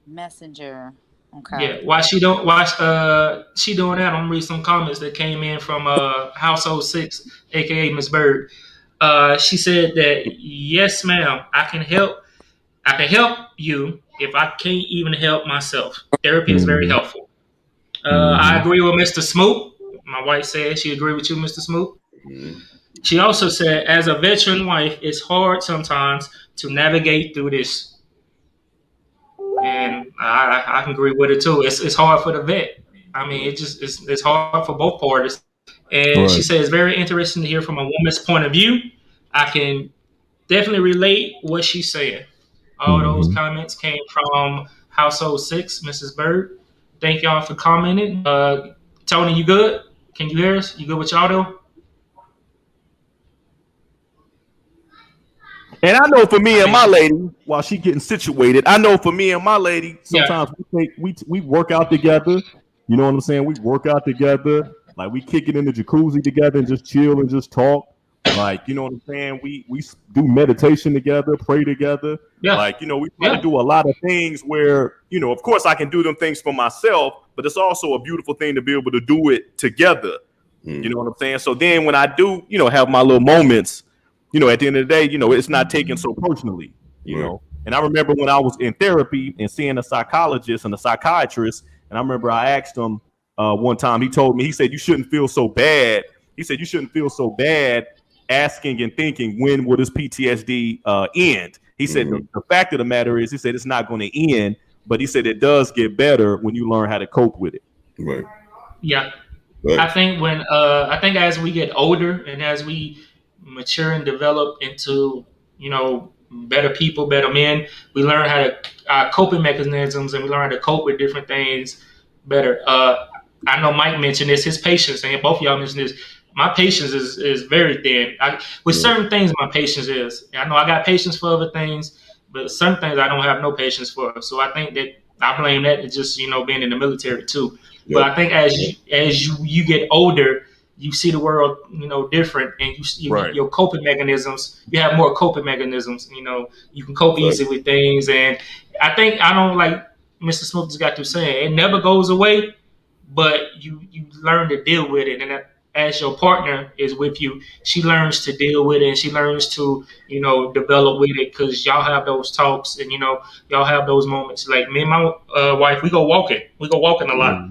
Messenger. Okay. Yeah. Why she doing that? I'm gonna read some comments that came in from Household 6, aka Miss Bird. She said that yes, ma'am, I can help you if I can't even help myself. Therapy is very helpful. I agree with Mr. Smoot. My wife said she agreed with you, Mr. Smoot. She also said, as a veteran wife, it's hard sometimes to navigate through this. And I can agree with it too. It's hard for the vet. I mean, it's hard for both parties. And she said it's very interesting to hear from a woman's point of view. I can definitely relate what she's saying. All those comments came from Household 6, Mrs. Bird. Thank y'all for commenting. Tony, you good? Can you hear us? You good with y'all though? And I know for me and my lady, while she getting situated, I know for me and my lady, sometimes we work out together. You know what I'm saying? We work out together. Like we kick it in the jacuzzi together and just chill and just talk. Like, you know what I'm saying? We do meditation together, pray together. Yeah. Like, you know, we try to do a lot of things where, you know, of course I can do them things for myself, but it's also a beautiful thing to be able to do it together. You know what I'm saying? So then when I do, you know, have my little moments, you know, at the end of the day, you know, it's not taken so personally, you know. And I remember when I was in therapy and seeing a psychologist and a psychiatrist, and I remember I asked him one time, he told me, he said, you shouldn't feel so bad. He said, you shouldn't feel so bad asking and thinking, when will this PTSD end? He said, the fact of the matter is, he said, it's not going to end, but he said it does get better when you learn how to cope with it. Right. Yeah. Right. I think as we get older and as we mature and develop into, you know, better people, better men, we learn how to coping mechanisms, and we learn how to cope with different things better. I know Mike mentioned this, his patience, and both of y'all mentioned this. My patience is very thin. With certain things, my patience is. I know I got patience for other things, but certain things I don't have no patience for. So I think that I blame that to just, you know, being in the military too. But I think as you get older, you see the world, you know, different, and your coping mechanisms. You have more coping mechanisms. You know, you can cope easy with things, and I think I don't like Mr. Smoot just got through saying it never goes away, but you learn to deal with it, and as your partner is with you, she learns to deal with it, and she learns to, you know, develop with it, because y'all have those talks, and, you know, y'all have those moments. Like me and my wife, we go walking a lot.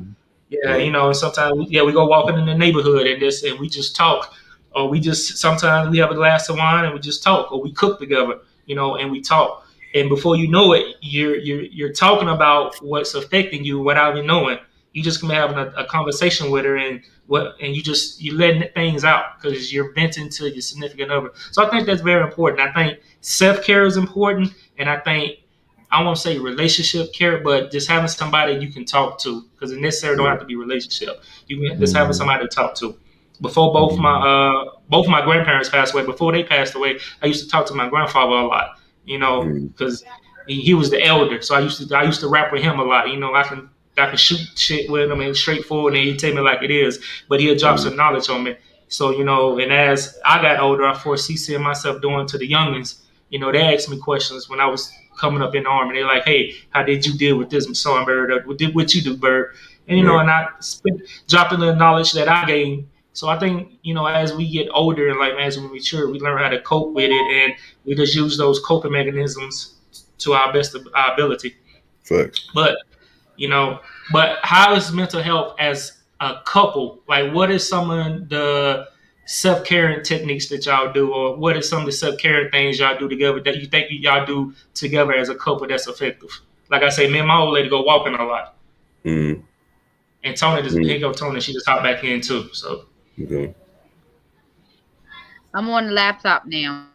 Yeah, you know, and sometimes we go walking in the neighborhood and we just talk, or sometimes we have a glass of wine and we just talk, or we cook together, you know, and we talk. And before you know it, you're talking about what's affecting you without even knowing. You just come having a conversation with her, and you letting things out because you're venting to your significant other. So I think that's very important. I think self-care is important, and I think, I won't say relationship care, but just having somebody you can talk to, because it necessarily don't have to be relationship. You can just having somebody to talk to. Before both my grandparents passed away, before they passed away, I used to talk to my grandfather a lot, you know, because he was the elder. So I used to rap with him a lot. You know, I can shoot shit with him and straightforward, and he'd tell me like it is, but he'll drop some knowledge on me. So, you know, and as I got older, I foresee seeing myself doing to the youngins. You know, they asked me questions when I was coming up in the Army. They're like, hey, how did you deal with this, son, Bird? Or what you do, Bird? And, you know, and I dropped in the knowledge that I gained. So I think, you know, as we get older and like as we mature, we learn how to cope with it, and we just use those coping mechanisms to our best of our ability. Facts. But, you know, how is mental health as a couple? Like, what is some of the self-caring techniques that y'all do, or what are some of the self-caring things y'all do together that you think y'all do together as a couple that's effective? Like I say, me and my old lady go walking a lot. And Tony here go Tony, she just hopped back in too. So I'm on the laptop now.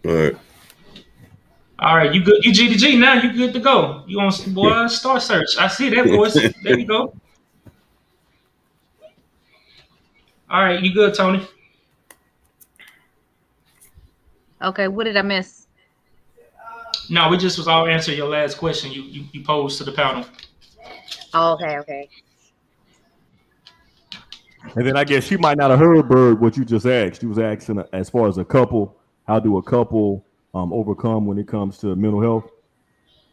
All right, you good? You G to G now. You good to go? You on Star Search? I see that voice. There you go. All right, you good, Tony? Okay, what did I miss? No, we just was all answering your last question you posed to the panel. Oh, okay. And then I guess she might not have heard, Bird, what you just asked. She was asking, as far as a couple, how do a couple overcome when it comes to mental health?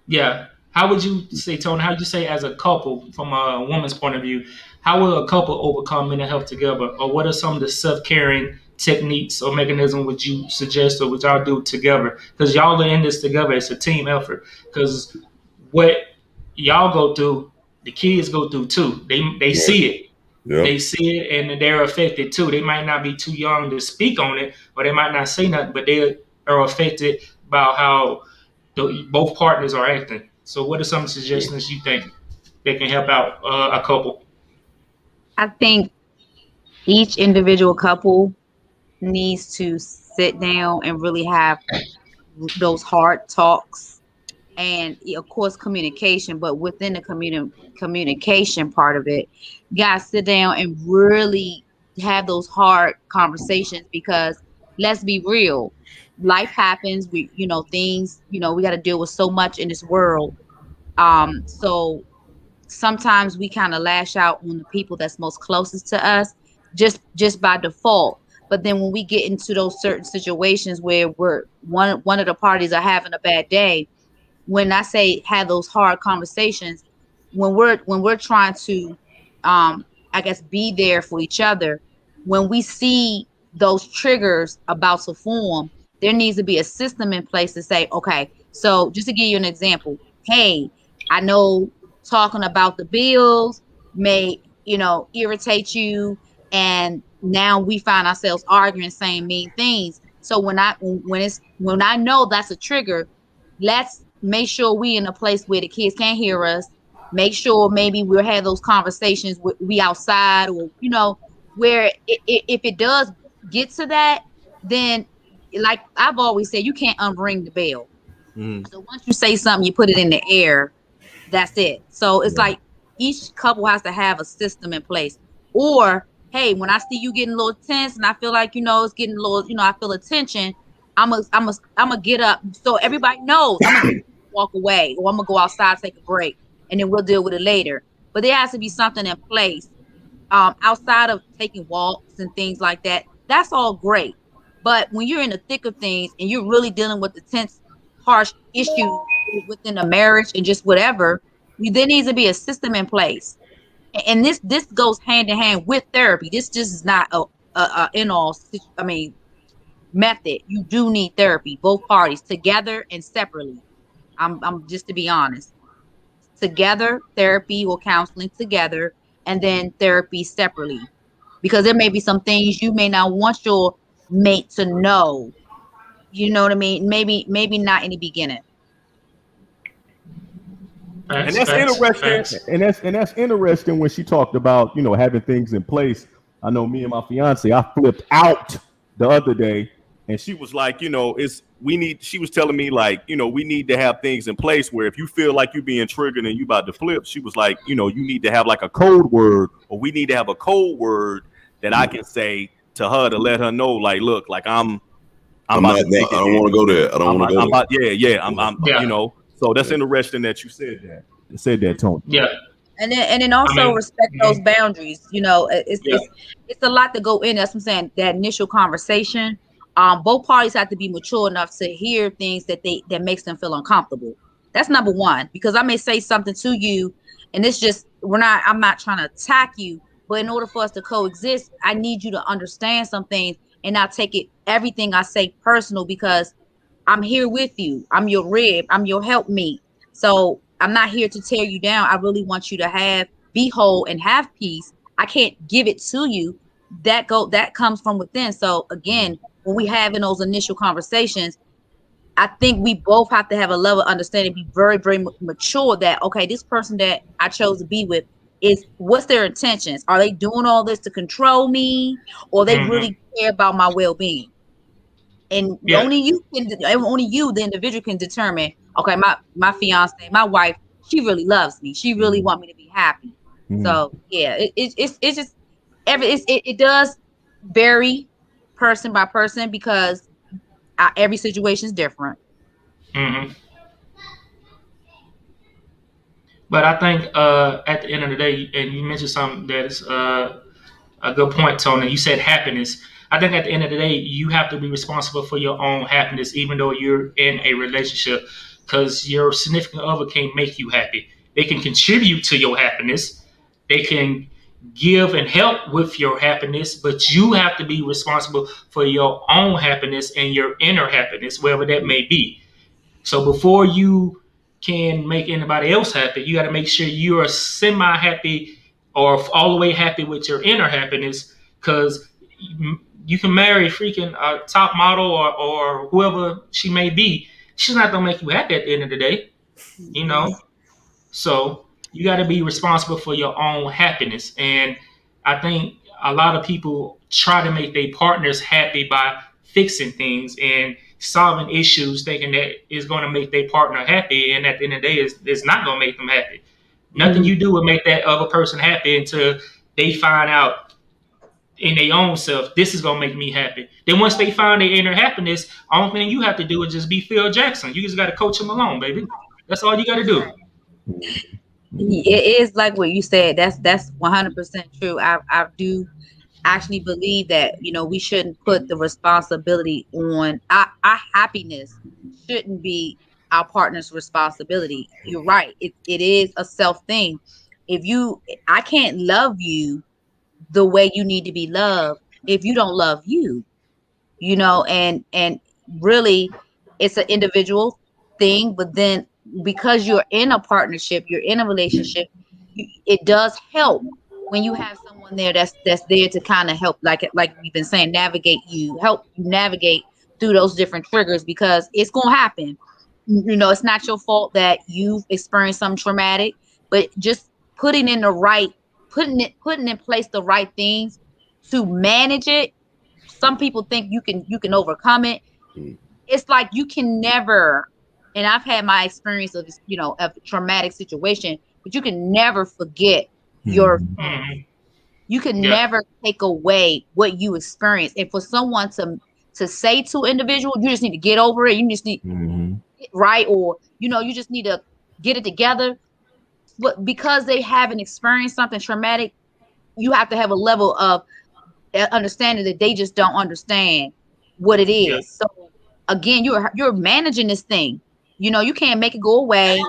Yeah. How would you say, Tony? How would you say, as a couple, from a woman's point of view, how will a couple overcome mental health together, or what are some of the self-caring techniques or mechanisms would you suggest, or would y'all do together? Because y'all are in this together. It's a team effort. Because what y'all go through, the kids go through too. They see it. Yep. They see it and they're affected too. They might not be too young to speak on it, or they might not say nothing, but they are affected by how both partners are acting. So what are some suggestions you think that can help out a couple? I think each individual couple needs to sit down and really have those hard talks, and of course communication, but within the communication part of it, you guys sit down and really have those hard conversations, because let's be real, life happens. We things, we got to deal with so much in this world. So sometimes we kind of lash out on the people that's most closest to us just by default. But then when we get into those certain situations where we're one of the parties are having a bad day, when I say have those hard conversations, when we're trying to I guess be there for each other, when we see those triggers about to form, there needs to be a system in place to say, okay, so just to give you an example, hey, I know talking about the bills may, irritate you, and now we find ourselves arguing, saying mean things. So when I know that's a trigger, let's make sure we in a place where the kids can't hear us. Make sure maybe we'll have those conversations we outside, or where if it does get to that, then like I've always said, you can't unring the bell. So once you say something, you put it in the air, that's it. So it's like each couple has to have a system in place. Or hey, when I see you getting a little tense and I feel like it's getting a little, I feel a tension, I'm gonna get up so everybody knows. I'm gonna walk away, or I'm gonna go outside, take a break, and then we'll deal with it later. But there has to be something in place outside of taking walks and things like that. That's all great. But when you're in the thick of things and you're really dealing with the tense, harsh issues within a marriage and just whatever, there needs to be a system in place. And this goes hand in hand with therapy. This just is not a in-all, method. You do need therapy, both parties, together and separately. I'm just to be honest. Together, therapy or counseling together, and then therapy separately. Because there may be some things you may not want your mate to know. You know what I mean? Maybe not in the beginning. And that's interesting. And that's interesting when she talked about, having things in place. I know me and my fiance, I flipped out the other day, and she was like, she was telling me like, we need to have things in place where if you feel like you're being triggered and you about to flip, she was like, you need to have like a code word, or we need to have a code word that I can say to her to let her know, like, look, like I don't want to go there. I don't want to go there. I'm so that's interesting that you said that, Tony. Yeah. And then also respect those boundaries. It's a lot to go in. That's what I'm saying. That initial conversation. Both parties have to be mature enough to hear things that makes them feel uncomfortable. That's number one, because I may say something to you, and it's just I'm not trying to attack you, but in order for us to coexist, I need you to understand some things and not take everything I say personal, because I'm here with you. I'm your rib. I'm your helpmate. So I'm not here to tear you down. I really want you to be whole and have peace. I can't give it to you. That comes from within. So again, when we having those initial conversations, I think we both have to have a level of understanding, be very, very mature that, okay, this person that I chose to be with, what's their intentions? Are they doing all this to control me, or they really care about my well-being? And only you, the individual, can determine, okay, my fiance, my wife, she really loves me. She really wants me to be happy. So yeah, it's just it does vary person by person, because every situation is different. But I think at the end of the day, and you mentioned something that is a good point, Tony. You said happiness. I think at the end of the day, you have to be responsible for your own happiness, even though you're in a relationship. because your significant other can't make you happy. They can contribute to your happiness. They can give and help with your happiness, but you have to be responsible for your own happiness and your inner happiness, wherever that may be. So before you can make anybody else happy, you got to make sure you are semi-happy or all the way happy with your inner happiness, because you can marry freaking a top model or whoever she may be. She's not going to make you happy at the end of the day, you know? So you got to be responsible for your own happiness. And I think a lot of people try to make their partners happy by fixing things and solving issues, thinking that is going to make their partner happy. And at the end of the day, it's not going to make them happy. Nothing you do will make that other person happy until they find out in their own self, this is going to make me happy. Then once they find their inner happiness, only thing you have to do is just be Phil Jackson. You just got to coach them along, baby. That's all you got to do. It is like what you said. That's 100% true. I do actually believe that, we shouldn't put the responsibility on our happiness shouldn't be our partner's responsibility. You're right. It is a self thing. I can't love you the way you need to be loved if you don't love you, and really it's an individual thing. But then because you're in a partnership, you're in a relationship, it does help when you have someone there that's there to kind of help, like we've been saying, help you navigate through those different triggers, because it's gonna happen. It's not your fault that you've experienced something traumatic, but just putting in place the right things to manage it. Some people think you can overcome it. It's like you can never, and I've had my experience of of a traumatic situation, but you can never forget you can never take away what you experienced. And for someone to say to an individual, you just need to get over it, you just need right, or you just need to get it together. But because they haven't experienced something traumatic, you have to have a level of understanding that they just don't understand what it is. Yeah. So again, you're managing this thing. You can't make it go away.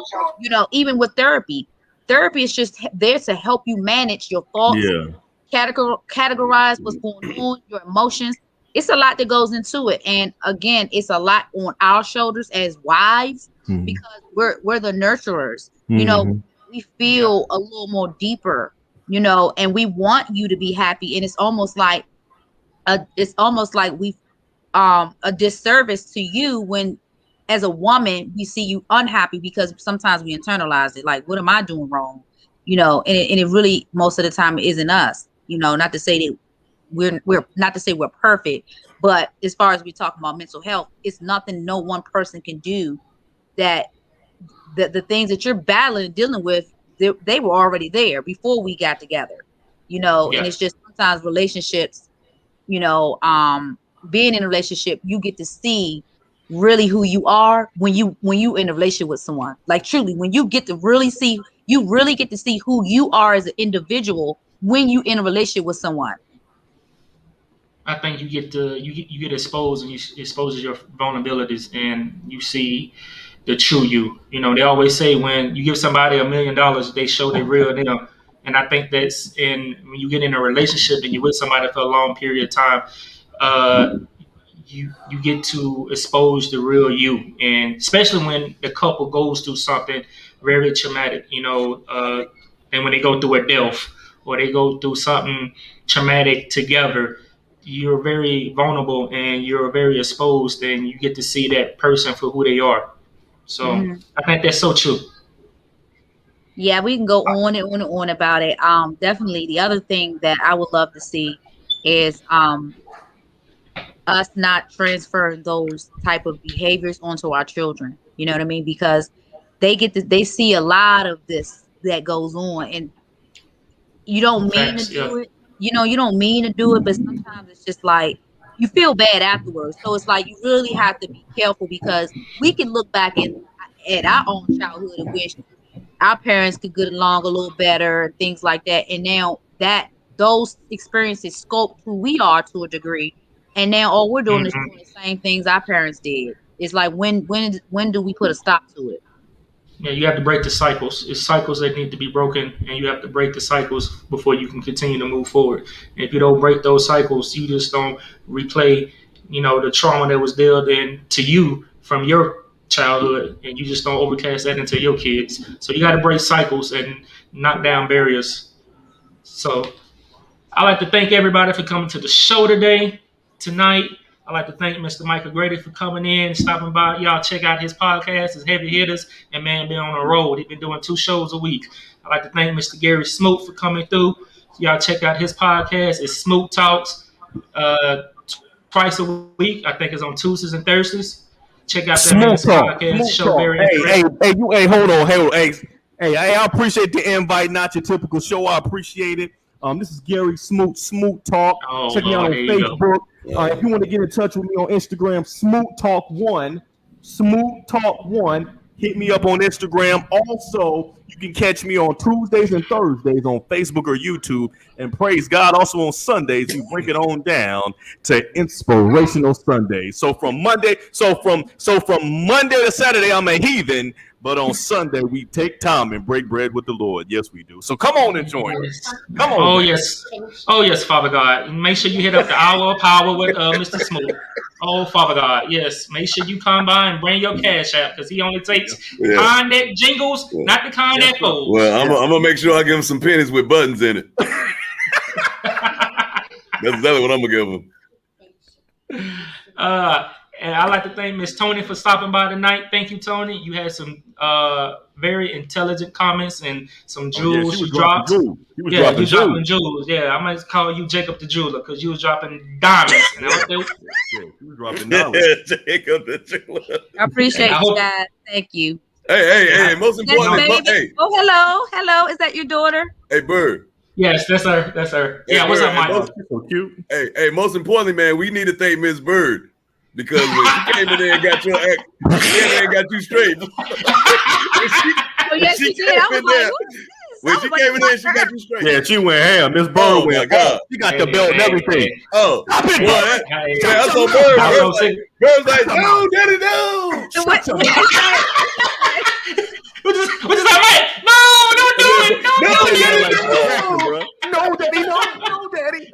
Even with therapy is just there to help you manage your thoughts, categorize what's going on, your emotions. It's a lot that goes into it. And again, it's a lot on our shoulders as wives, because we're the nurturers. We feel a little more deeper, and we want you to be happy. And it's almost like we a disservice to you when, as a woman, we see you unhappy, because sometimes we internalize it. Like, what am I doing wrong? And it really, most of the time, it isn't us. Not to say that we're perfect, but as far as we talk about mental health, it's nothing no one person can do. That the things that you're battling and dealing with, they were already there before we got together. And it's just sometimes relationships, being in a relationship, you get to see really who you are when you in a relationship with someone. Like, truly, when you really get to see who you are as an individual when you in a relationship with someone. I think you get exposed, and you exposes your vulnerabilities, and you see the true you. They always say when you give somebody $1 million, they show their real them. And I think that's when you get in a relationship and you're with somebody for a long period of time, you get to expose the real you. And especially when the couple goes through something very traumatic, and when they go through a death or they go through something traumatic together, you're very vulnerable and you're very exposed, and you get to see that person for who they are. So I think that's so true. Yeah, we can go on and on and on about it. Definitely. The other thing that I would love to see is us not transferring those type of behaviors onto our children. You know what I mean? Because they see a lot of this that goes on, and you don't mean to do it. You don't mean to do it, but sometimes it's just like you feel bad afterwards. So it's like you really have to be careful, because we can look back at our own childhood and wish our parents could get along a little better and things like that. And now that those experiences sculpt who we are to a degree, and now all we're doing is doing the same things our parents did. It's like when do we put a stop to it? Yeah, you have to break the cycles. It's cycles that need to be broken, and you have to break the cycles before you can continue to move forward. And if you don't break those cycles, you just don't replay, the trauma that was dealt in to you from your childhood, and you just don't overcast that into your kids. So you got to break cycles and knock down barriers. So I'd like to thank everybody for coming to the show tonight. I'd like to thank Mr. Michael Grady for coming in and stopping by. Y'all check out his podcast, his Heavy Hitters, and man, been on the road. He's been doing 2 shows a week. I'd like to thank Mr. Gary Smoot for coming through. Y'all check out his podcast. It's Smoot Talks, twice a week. I think it's on Tuesdays and Thursdays. Check out that man's podcast. Show very interesting. Hey, hold on. Hey, I appreciate the invite. Not your typical show. I appreciate it. This is Gary Smoot Talk. Check me out on Facebook. If you want to get in touch with me on Instagram, Smoot Talk 1. Hit me up on Instagram. Also, you can catch me on Tuesdays and Thursdays on Facebook or YouTube. And praise God, also on Sundays, we break it on down to Inspirational Sundays. So from Monday to Saturday, I'm a heathen. But on Sunday, we take time and break bread with the Lord. Yes, we do. So come on and join us. Come on. Oh, yes, Father God. Make sure you hit up the Hour of Power with Mr. Smoot. Oh, Father God. Yes. Make sure you come by and bring your cash out because he only takes kind that jingles, not the kind that folds. Well, I'm going to make sure I give him some pennies with buttons in it. That's exactly what I'm going to give him. And I'd like to thank Miss Tony for stopping by tonight. Thank you, Tony. You had some very intelligent comments and some jewels you dropped. You dropping jewels. Yeah, I might call you Jacob the Jeweler because you was dropping diamonds. And you was dropping diamonds. Jacob the Jeweler. I appreciate you guys. Thank you. Hey, most importantly. Hello. Is that your daughter? Hey, Bird. Yes, that's her. Yeah, what's up, Mike? So cute. Hey, most importantly, man, we need to thank Miss Bird. Because when she came in there and got your act, and got you straight. She came in there, she got you straight. Yeah, she went ham. Miss Bird went ham. She got the belt and everything. Oh, boy, I saw Bird. Bird's like, no, daddy, no. What is that, Mike? No, don't do it. No, daddy.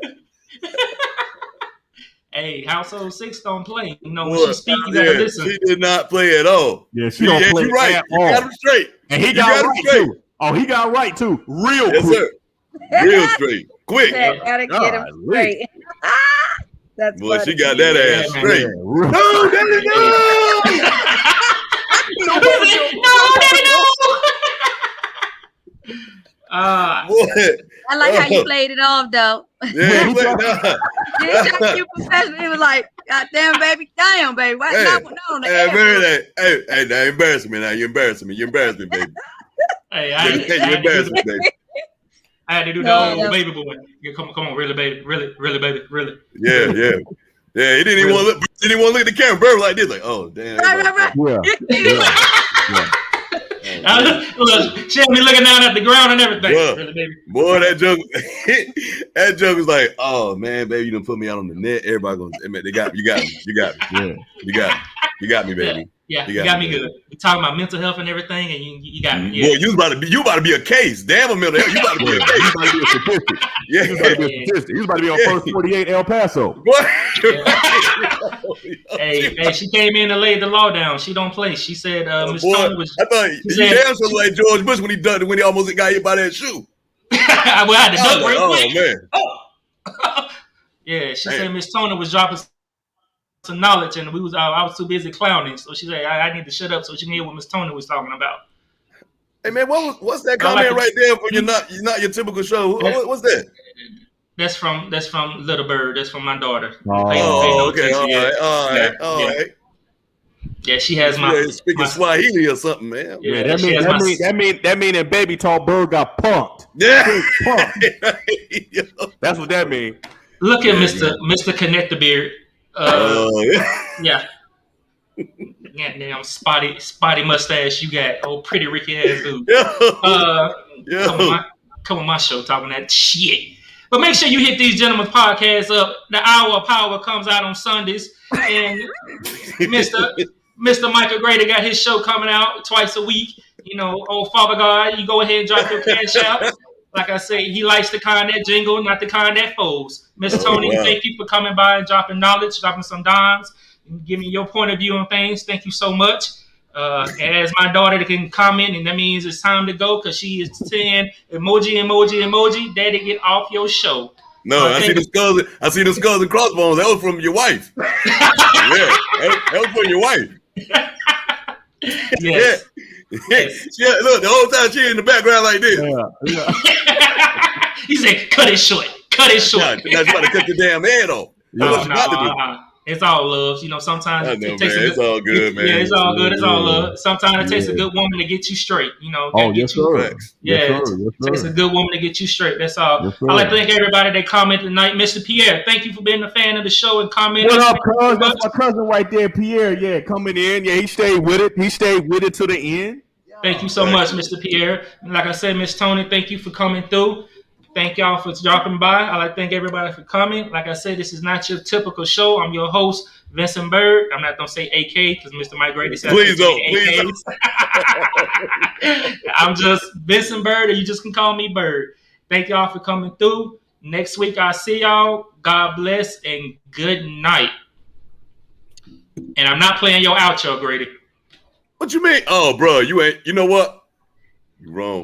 Hey, Household 6 don't play. When she speaks, you gotta listen. She did not play at all. Yeah, she don't play right. at all. You got him straight. And he got right too. Oh, he got right too. Real quick. Sir. Real straight. Quick. Gotta get him straight. That's boy, she got that ass straight. Yeah. No, daddy, no. I like how you played it off, though. Yeah, you professional. He was like, "God damn, baby, damn, baby, why not on the air?" Hey, now you embarrassing me. You embarrass me, baby. Hey, you embarrass me, baby. I had to do the old baby boy. Yeah, come on, really, baby, really, baby, really. Yeah. He didn't even want to look at the camera. Bird like this, like, oh damn. Right. Yeah. Look, she had me looking down at the ground and everything. Really, baby. Boy, that joke was like, oh man, baby, you done put me out on the net. Everybody gonna, you got me. Yeah. You got me, baby. Yeah, you got me good. We're talking about mental health and everything, and you got me. Yeah. Boy, you about to be a case. Damn a mental health. You about to be a case. You about to be a statistic. Yeah. You about to be a statistic. You about to be on First 48 El Paso. Boy. Hey, she came in and laid the law down. She don't play. She said, Miss Tony was. I thought you damn sure like George Bush when he almost got hit by that shoe. I had to duck real quick. Man. Oh. Yeah, she said Miss Tony was dropping some knowledge, and I was too busy clowning. So she said, I need to shut up so she can hear what Miss Tony was talking about. Hey man, what's that comment right there for your not your typical show? What's that? That's from Little Bird. That's from my daughter. Oh, okay. All right. Yeah, she has my speaking Swahili or something, man. Yeah, that mean that baby tall Bird got punked. Yeah, punked. That's what that means. Look at Mr. Connect the Beard. Yeah. Damn spotty mustache you got. Oh, pretty Ricky ass dude. Come on my show talking that shit. But make sure you hit these gentlemen's podcasts up. The Hour of Power comes out on Sundays, and Mr. Mr. Michael Grady got his show coming out twice a week. You know, old Father God, you go ahead and drop your cash out. Like I say, he likes the kind that jingle, not the kind that folds. Miss Tony, thank you for coming by and dropping knowledge, dropping some dimes, and giving your point of view on things. Thank you so much. As my daughter can comment, and that means it's time to go because she is saying emoji. Daddy, get off your show. No, I see the skulls. I see the skulls and crossbones. That was from your wife. Yeah, that was from your wife. Yes. Yeah. Look, the whole time she in the background like this. Yeah. He said, "Cut it short. Cut it short." Now you about to cut the damn head off. No. It's all love. You know, sometimes it's all good, man. Yeah, it's all good. It's all love. Sometimes it takes a good woman to get you straight. You know. Yes, sir. Yeah, it takes a good woman to get you straight. That's all. Yes, I'd like to thank everybody that commented tonight. Mr. Pierre, thank you for being a fan of the show and commenting. What up, cuz? That's my cousin right there, Pierre. Yeah, coming in. Yeah, he stayed with it. He stayed with it to the end. Thank you so much, Mr. Pierre. And like I said, Miss Tony, thank you for coming through. Thank y'all for dropping by. I'd like to thank everybody for coming. Like I said, this is not your typical show. I'm your host, Vincent Bird. I'm not going to say AK because Mr. Mike Grady said please don't. I'm just Vincent Bird, or you just can call me Bird. Thank y'all for coming through. Next week, I'll see y'all. God bless and good night. And I'm not playing your outro, Grady. What you mean? Oh, bro, you ain't. You know what? You're wrong.